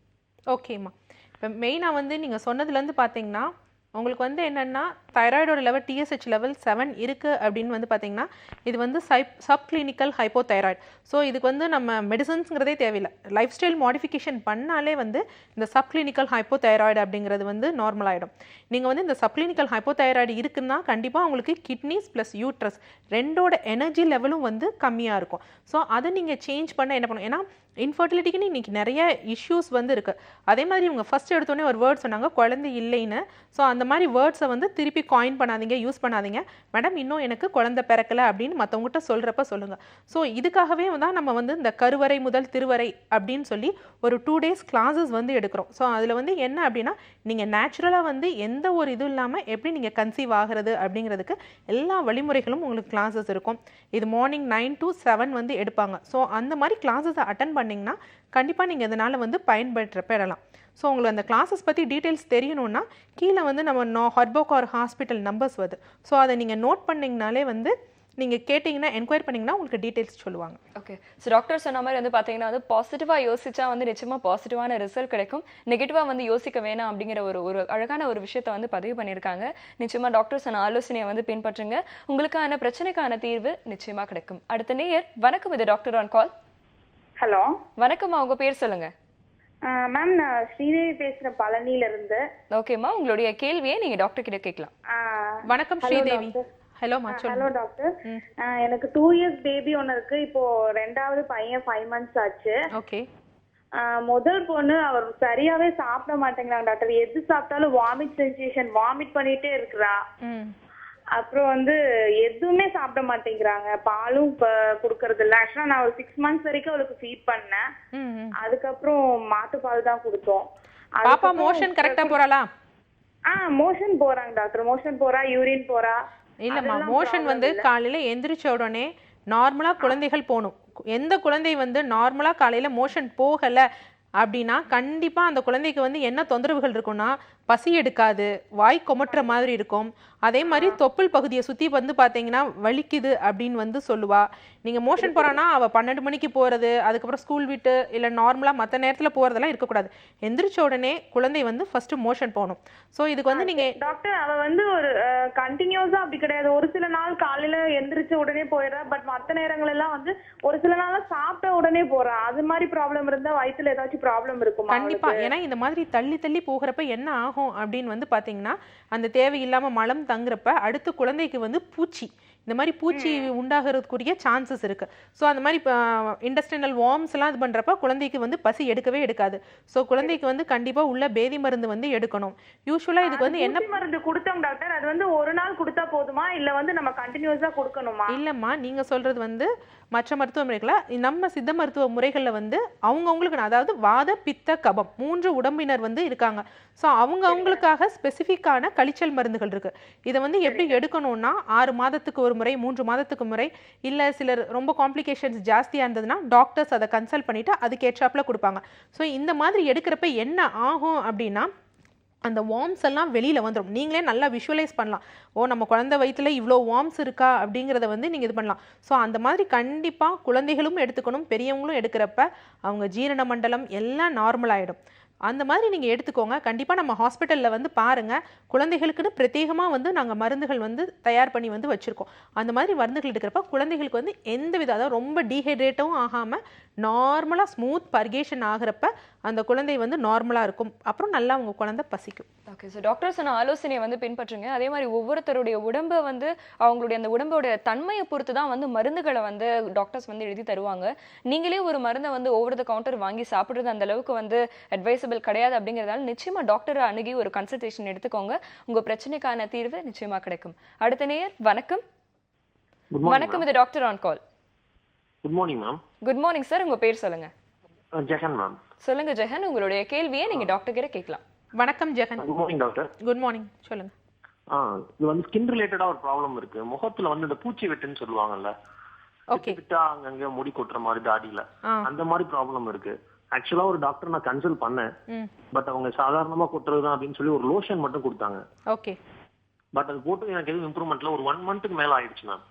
ஓகேம்மா, இப்போ மெயினாக வந்து நீங்கள் சொன்னதுலேருந்து பார்த்தீங்கன்னா உங்களுக்கு வந்து என்னென்னா தைராய்டோட லெவல் TSH லெவல் 7 இருக்குது அப்படின்னு வந்து பார்த்தீங்கன்னா இது வந்து சப் கிளினிக்கல் ஹைப்போதைராய்டு. ஸோ இதுக்கு வந்து நம்ம மெடிசன்ஸுங்கிறதே தேவையில்லை, லைஃப் ஸ்டைல் மாடிஃபிகேஷன் பண்ணாலே வந்து இந்த சப் கிளினிக்கல் ஹைப்போதைராய்டு அப்படிங்கிறது வந்து நார்மல் ஆகிடும். நீங்கள் வந்து இந்த சப் கிளினிக்கல் ஹைப்போதைராய்டு இருக்குன்னா கண்டிப்பாக உங்களுக்கு கிட்னிஸ் ப்ளஸ் யூட்ரஸ் ரெண்டோட எனர்ஜி லெவலும் வந்து கம்மியாக இருக்கும். ஸோ அதை நீங்கள் சேஞ்ச் பண்ண என்ன பண்ணணும், ஏன்னா இன்ஃபர்டிலிட்டிக்குன்னு இன்றைக்கி நிறைய இஷ்யூஸ் வந்து இருக்குது. அதே மாதிரி இவங்க ஃபஸ்ட் எடுத்தோடனே ஒரு வேர்ட் சொன்னாங்க குழந்தை இல்லைன்னு. ஸோ அந்த மாதிரி வேர்ட்ஸை வந்து திருப்பி காயின் பண்ணாதீங்க, யூஸ் பண்ணாதீங்க. மேடம் இன்னும் எனக்கு குழந்தை பிறக்கலை அப்படின்னு மற்றவங்ககிட்ட சொல்கிறப்ப சொல்லுங்கள். ஸோ இதுக்காகவே தான் நம்ம வந்து இந்த கருவறை முதல் திருவறை அப்படின்னு சொல்லி ஒரு 2 days கிளாஸஸ் வந்து எடுக்கிறோம். ஸோ அதில் வந்து என்ன அப்படின்னா நீங்கள் நேச்சுரலாக வந்து எந்த ஒரு இதுவும் இல்லாமல் எப்படி நீங்கள் கன்சீவ் ஆகிறது அப்படிங்கிறதுக்கு எல்லா வழிமுறைகளும் உங்களுக்கு கிளாஸஸ் இருக்கும். இது மார்னிங் 9 to 7 வந்து எடுப்பாங்க. ஸோ அந்த மாதிரி கிளாஸஸை அட்டன் பண்ணிங்கன்னா கண்டிப்பாக நீங்கள் இதனால் வந்து பெறலாம். ஸோ உங்களுக்கு அந்த கிளாஸஸ் பற்றி டீட்டெயில்ஸ் தெரியணுன்னா கீழே வந்து நம்ம ஹெர்போகே ஹாஸ்பிட்டல் நம்பர்ஸ் வருது. ஸோ அதை நீங்கள் நோட் பண்ணிங்கனாலே வந்து நீங்கள் கேட்டிங்கன்னா என்கொயரி பண்ணிங்கன்னா உங்களுக்கு டீட்டெயில்ஸ் சொல்லுவாங்க. ஓகே. ஸோ டாக்டர் சொன்ன மாதிரி வந்து பார்த்தீங்கன்னா வந்து பாசிட்டிவாக யோசிச்சா வந்து நிச்சயமாக பாசிட்டிவான ரிசல்ட் கிடைக்கும். நெகட்டிவாக வந்து யோசிக்க வேணாம் அப்படிங்கிற ஒரு அழகான ஒரு விஷயத்தை வந்து பதிவு பண்ணியிருக்காங்க. நிச்சயமாக டாக்டர் சொன்ன ஆலோசனையை வந்து பின்பற்றுங்க, உங்களுக்கான பிரச்சனைக்கான தீர்வு நிச்சயமாக கிடைக்கும். அடுத்த நேயர். வணக்கம், இது டாக்டர் ஆன் கால். ஹலோ, வணக்கம்மா, உங்க பேர் சொல்லுங்க. மேம் நான் ஸ்ரீதேவி பேசுறேன் பழனில இருந்து. ஓகேம்மா, உங்களுடைய கேள்வியை நீங்க டாக்டர் கிட்ட கேட்கலாம். வணக்கம் ஸ்ரீதேவி. ஹலோ டாக்டர், எனக்கு 2 years பேபி ஒன்று இருக்கு. இப்போ 2வது பையன் 5 months ஆச்சு. ஓகே. முதல் பொண்ணு அவர் சரியாவே சாப்பிட மாட்டேங்கிறாங்க டாக்டர். எது சாப்பிட்டாலும் வாமிட் சென்சேஷன், வாமிட் பண்ணிட்டே இருக்கிறா. அப்புறம் வந்து எதுவுமே சாப்பிட மாட்டேங்கிறாங்க. பாலும் குடுக்கறது இல்ல. ஆக்சுவலா நான் ஒரு 6 months வரைக்கும் அவளுக்கு ஃபீட் பண்ணேன். அதுக்கப்புறம் மாட்டுப்பால் தான் கொடுத்தோம். பாப்பா மோஷன் கரெக்டா போறாளா? மோஷன் போறாங்க டாக்டர். மோஷன் போறா, யூரின் போறா. இல்லம்மா, மோஷன் வந்து காலையில எந்திரிச்ச உடனே நார்மலா குழந்தைகள் போகணும். எந்த குழந்தை வந்து நார்மலா காலையில மோஷன் போகல அப்படின்னா கண்டிப்பா அந்த குழந்தைக்கு வந்து என்ன தொந்தரவுகள் இருக்கும்னா பசி எடுக்காது, வாய் கொமட்டுற மாதிரி இருக்கும். அதே மாதிரி தொப்புள் பகுதியை சுற்றி வந்து பார்த்தீங்கன்னா வலிக்குது அப்படின்னு வந்து சொல்லுவா. நீங்கள் மோஷன் போகிறான்னா அவள் 12 மணிக்கு போகிறது, அதுக்கப்புறம் ஸ்கூல் விட்டு இல்லை நார்மலாக மற்ற நேரத்தில் போகிறதெல்லாம் இருக்கக்கூடாது. எந்திரிச்ச உடனே குழந்தை வந்து ஃபர்ஸ்ட் மோஷன் போகணும். ஸோ இதுக்கு வந்து நீங்கள் டாக்டர் அவள் வந்து ஒரு கண்டினியூஸாக அப்படி கிடையாது. ஒரு சில நாள் காலையில் எந்திரிச்ச உடனே போயிடுறா. பட் மற்ற நேரங்கள் எல்லாம் வந்து ஒரு சில நாள் சாப்பிட்ட உடனே போகிறா. அது மாதிரி ப்ராப்ளம் இருந்தால் வயிற்றுல ஏதாச்சும் ஏதாச்சும் ப்ராப்ளம் இருக்குமா? கண்டிப்பா. ஏன்னா இந்த மாதிரி தள்ளி தள்ளி போகிறப்ப என்ன ஆகும் அப்படின்னு வந்து பாத்தீங்கன்னா, அந்த தேவையில்லாம மலம் தங்குறப்ப அடுத்து குழந்தைக்கு வந்து பூச்சி, இந்த மாதிரி பூச்சி உண்டாகிறதுக்குரிய சான்சஸ் இருக்கு. ஸோ அந்த மாதிரி இண்டஸ்ட்ரியல் வார்ம்ஸ் எல்லாம் இது பண்றப்ப குழந்தைக்கு வந்து பசி எடுக்கவே எடுக்காது. ஸோ குழந்தைக்கு வந்து கண்டிப்பா உள்ள பேதி மருந்து வந்து எடுக்கணும். யூஸ்வலா இதுக்கு வந்து என்ன பூச்சி மருந்து கொடுத்தோம் டாக்டர், அது வந்து ஒரு நாள் கொடுத்தா போதுமா இல்ல வந்து நம்ம கண்டினியூஸா கொடுக்கணுமா? இல்லம்மா, நீங்க சொல்றது வந்து மற்ற மருத்துவ முறைகளை, நம்ம சித்த மருத்துவ முறைகள்ல வந்து அவங்கவுங்களுக்கு, அதாவது வாத பித்த கபம் 3 உடம்பினர் வந்து இருக்காங்க. ஸோ அவங்களுக்காக ஸ்பெசிஃபிக்கான கழிச்சல் மருந்துகள் இருக்கு. இதை வந்து எப்படி எடுக்கணும்னா 6 மாதத்துக்கு ஒரு முறை, 3 மாதத்துக்கு முறை, இல்ல சிலர் ரொம்ப காம்ப்ளிகேஷன்ஸ் ஜாஸ்தியா இருந்ததுன்னா டாக்டர்ஸ் அதை கன்சல்ட் பண்ணிட்டு அதுக்கு ஏற்றாப்புல கொடுப்பாங்க. ஸோ இந்த மாதிரி எடுக்கிறப்ப என்ன ஆகும் அப்படின்னா, அந்த வார்ம்ஸ் எல்லாம் வெளியில வந்துடும். நீங்களே நல்லா விஷுவலைஸ் பண்ணலாம். ஓ, நம்ம குழந்தை வயிற்றுல இவ்வளோ வார்ம்ஸ் இருக்கா அப்படிங்கிறத வந்து நீங்கள் இது பண்ணலாம். ஸோ அந்த மாதிரி கண்டிப்பாக குழந்தைகளும் எடுத்துக்கணும், பெரியவங்களும் எடுக்கிறப்ப அவங்க ஜீரண மண்டலம் எல்லாம் நார்மல் ஆகிடும். அந்த மாதிரி நீங்கள் எடுத்துக்கோங்க. கண்டிப்பாக நம்ம ஹாஸ்பிட்டலில் வந்து பாருங்கள், குழந்தைகளுக்குன்னு பிரத்யேகமாக வந்து நாங்கள் மருந்துகள் வந்து தயார் பண்ணி வந்து வச்சுருக்கோம். அந்த மாதிரி மருந்துகள் எடுக்கிறப்ப குழந்தைகளுக்கு வந்து எந்த வித, அதாவது ரொம்ப டீஹைட்ரேட்டும் ஆகாமல் நார்மலாக ஸ்மூத் பர்கேஷன் ஆகிறப்ப அந்த குழந்தை வந்து நார்மலாக இருக்கும். அப்புறம் நல்லா உங்கள் குழந்தை பசிக்கும். ஓகே, ஸோ டாக்டர் சொன்ன ஆலோசனையை வந்து பின்பற்றுங்க. அதே மாதிரி ஒவ்வொருத்தருடைய உடம்பை வந்து அவங்களுடைய அந்த உடம்போட தன்மையை பொறுத்து தான் வந்து மருந்துகளை வந்து டாக்டர்ஸ் வந்து எழுதி தருவாங்க. நீங்களே ஒரு மருந்தை வந்து ஓவர் த கவுண்டர் வாங்கி சாப்பிட்றது அந்த அளவுக்கு வந்து அட்வைசபிள் கிடையாது. அப்படிங்கிறதால நிச்சயமா டாக்டரை அணுகி ஒரு கன்சல்டேஷன் எடுத்துக்கோங்க. உங்க பிரச்சனைக்கான தீர்வு நிச்சயமா கிடைக்கும். அடுத்த நேயர், வணக்கம். வணக்கம், இது doctor on call. Good morning ma'am. Good morning sir, உங்க பேர் சொல்லுங்க. ஜெகன் மேம். சொல்லுங்க ஜெகன், உங்களுடைய கேள்வியை நீங்க டாக்டர் கிட்ட கேட்கலாம். வணக்கம் Jagan. Good morning doctor. Good morning, சொல்லுங்க. இது வந்து ஸ்கின் ரிலேட்டடா ஒரு ப்ராப்ளம் இருக்கு. முகத்துல வந்து இந்த பூச்சி வெட்டுன்னு சொல்லுவாங்கல்ல, ஓகே, விட்டா அங்கங்க முடி கொட்டுற மாதிரி தாடியில அந்த மாதிரி ப்ராப்ளம் இருக்கு. ஆக்சுவலா ஒரு டாக்டர் நான் கன்சல்ட் பண்ணேன். பட் அவங்க சாதாரணமா கொட்டுறதுதான் அப்படின்னு சொல்லி ஒரு லோஷன் மட்டும் கொடுத்தாங்க. ஓகே. பட் அது போட்டு எனக்கு எதுவும் இம்ப்ரூவ்மெண்ட்ல ஒரு 1 மந்த்துக்கு மேல ஆயிடுச்சு மேம்.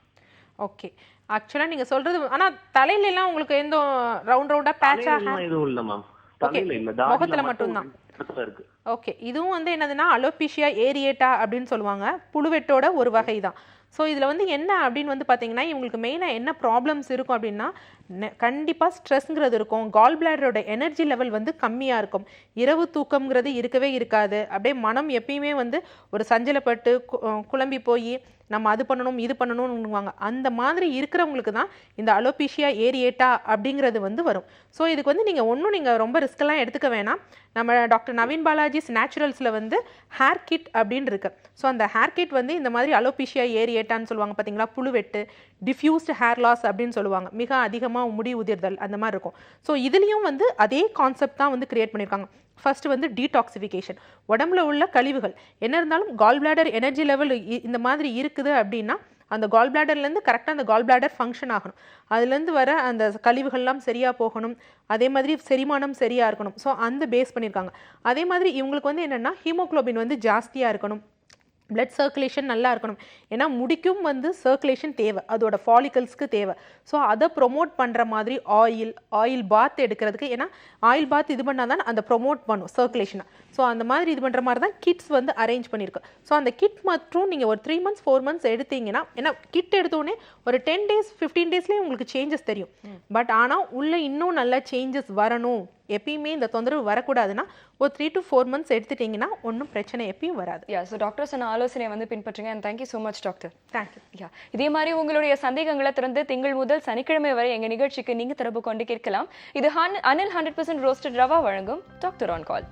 ஓகே. ஆக்சுவலா நீங்க சொல்றது, ஆனா தலையில எல்லாம் உங்களுக்கு எந்த ரவுண்ட் ரவுண்டா பேட்சா எதுவும் இல்ல மேம். தலையில இல்ல, முகத்துல மட்டும் தான் இருக்கு. ஓகே. இதுவும் வந்து என்னதுன்னா அலோபீஷியா ஏரியேட்டா அப்படின்னு சொல்லுவாங்க. புழுவெட்டோட ஒரு வகை தான். ஸோ இதில் வந்து என்ன அப்படின்னு வந்து பார்த்தீங்கன்னா, இவங்களுக்கு மெயினாக என்ன ப்ராப்ளம்ஸ் இருக்கும் அப்படின்னா, கண்டிப்பாக ஸ்ட்ரெஸ்ங்கிறது இருக்கும். கால் பிளாடரோட எனர்ஜி லெவல் வந்து கம்மியாக இருக்கும். இரவு தூக்கம்ங்கிறது இருக்கவே இருக்காது. அப்படியே மனம் எப்பயுமே வந்து ஒரு சஞ்சலப்பட்டு குழம்பி போய் நம்ம அது பண்ணணும் இது பண்ணணும்னுவாங்க. அந்த மாதிரி இருக்கிறவங்களுக்கு தான் இந்த அலோபீஷியா ஏரியேட்டா அப்படிங்கிறது வந்து வரும். ஸோ இதுக்கு வந்து நீங்கள் ரொம்ப ரிஸ்க்கெல்லாம் எடுத்துக்க வேணாம். நம்ம டாக்டர் நவீன் பாலாஜிஸ் நேச்சுரல்ஸில் வந்து ஹேர் கிட் அப்படின்னு இருக்கு. ஸோ அந்த ஹேர் கிட் வந்து இந்த மாதிரி அலோபீஷியா ஏரியேட்டான்னு சொல்லுவாங்க பார்த்தீங்களா, புழுவெட்டு, டிஃப்யூஸ்டு ஹேர் லாஸ் அப்படின்னு சொல்லுவாங்க, மிக அதிகமாக முடி உதிர்தல் அந்த மாதிரி இருக்கும். ஸோ இதுலேயும் வந்து அதே கான்செப்ட் தான் வந்து கிரியேட் பண்ணியிருக்காங்க. ஃபர்ஸ்ட் வந்து டீடாக்சிஃபிகேஷன், உடம்புல உள்ள கழிவுகள் என்ன இருந்தாலும் கால் பிளாடர் எனர்ஜி லெவல் இந்த மாதிரி இருக்குது அப்படின்னா அந்த கால் பிளாடர்லேருந்து கரெக்டாக அந்த கால் பிளாடர் ஃபங்க்ஷன் ஆகணும். அதுலேருந்து வர அந்த கழிவுகள்லாம் சரியாக போகணும். அதே மாதிரி செரிமானம் சரியாக இருக்கணும். ஸோ அந்த பேஸ் பண்ணியிருக்காங்க. அதே மாதிரி இவங்களுக்கு வந்து என்னென்னா ஹீமோக்ளோபின் வந்து ஜாஸ்தியாக இருக்கணும், பிளட் சர்க்குலேஷன் நல்லா இருக்கணும். ஏன்னா முடிக்கும் வந்து சர்க்குலேஷன் தேவை, அதோட ஃபாலிகல்ஸ்க்கு தேவை. ஸோ அதை ப்ரொமோட் பண்ணுற மாதிரி ஆயில் பாத் எடுக்கிறதுக்கு, ஏன்னா ஆயில் பாத் இது பண்ணால் தான் அந்த ப்ரொமோட் பண்ணும் சர்க்குலேஷனை. ஸோ அந்த மாதிரி இது பண்ணுற மாதிரி தான் கிட்ஸ் வந்து அரேஞ்ச் பண்ணியிருக்கு. ஸோ அந்த கிட் மற்றும் நீங்கள் ஒரு 3 months 4 months எடுத்தீங்கன்னா, ஏன்னா கிட் எடுத்தோடனே ஒரு 10 days 15 daysலேயே உங்களுக்கு சேஞ்சஸ் தெரியும். பட் ஆனால் உள்ள இன்னும் நல்லா சேஞ்சஸ் வரணும், எப்பயுமே இந்த தொந்தரவு வரக்கூடாதுன்னா ஒரு 3 to 4 months எடுத்துட்டீங்கன்னா ஒன்றும் பிரச்சனை எப்பயும் வராது. ஸோ டாக்டர் சொன்ன ஆலோசனையை வந்து பின்பற்றுங்க. And thank you so much doctor. Thank you. இதே மாதிரி உங்களுடைய சந்தேகங்களை திறந்து திங்கள் முதல் சனிக்கிழமை வரை எங்கள் நிகழ்ச்சிக்கு நீங்கள் தொடர்பு கொண்டு கேட்கலாம். இது அனில் 100% ரோஸ்டட் ரவா வழங்கும் டாக்டர் ஆன் கால்.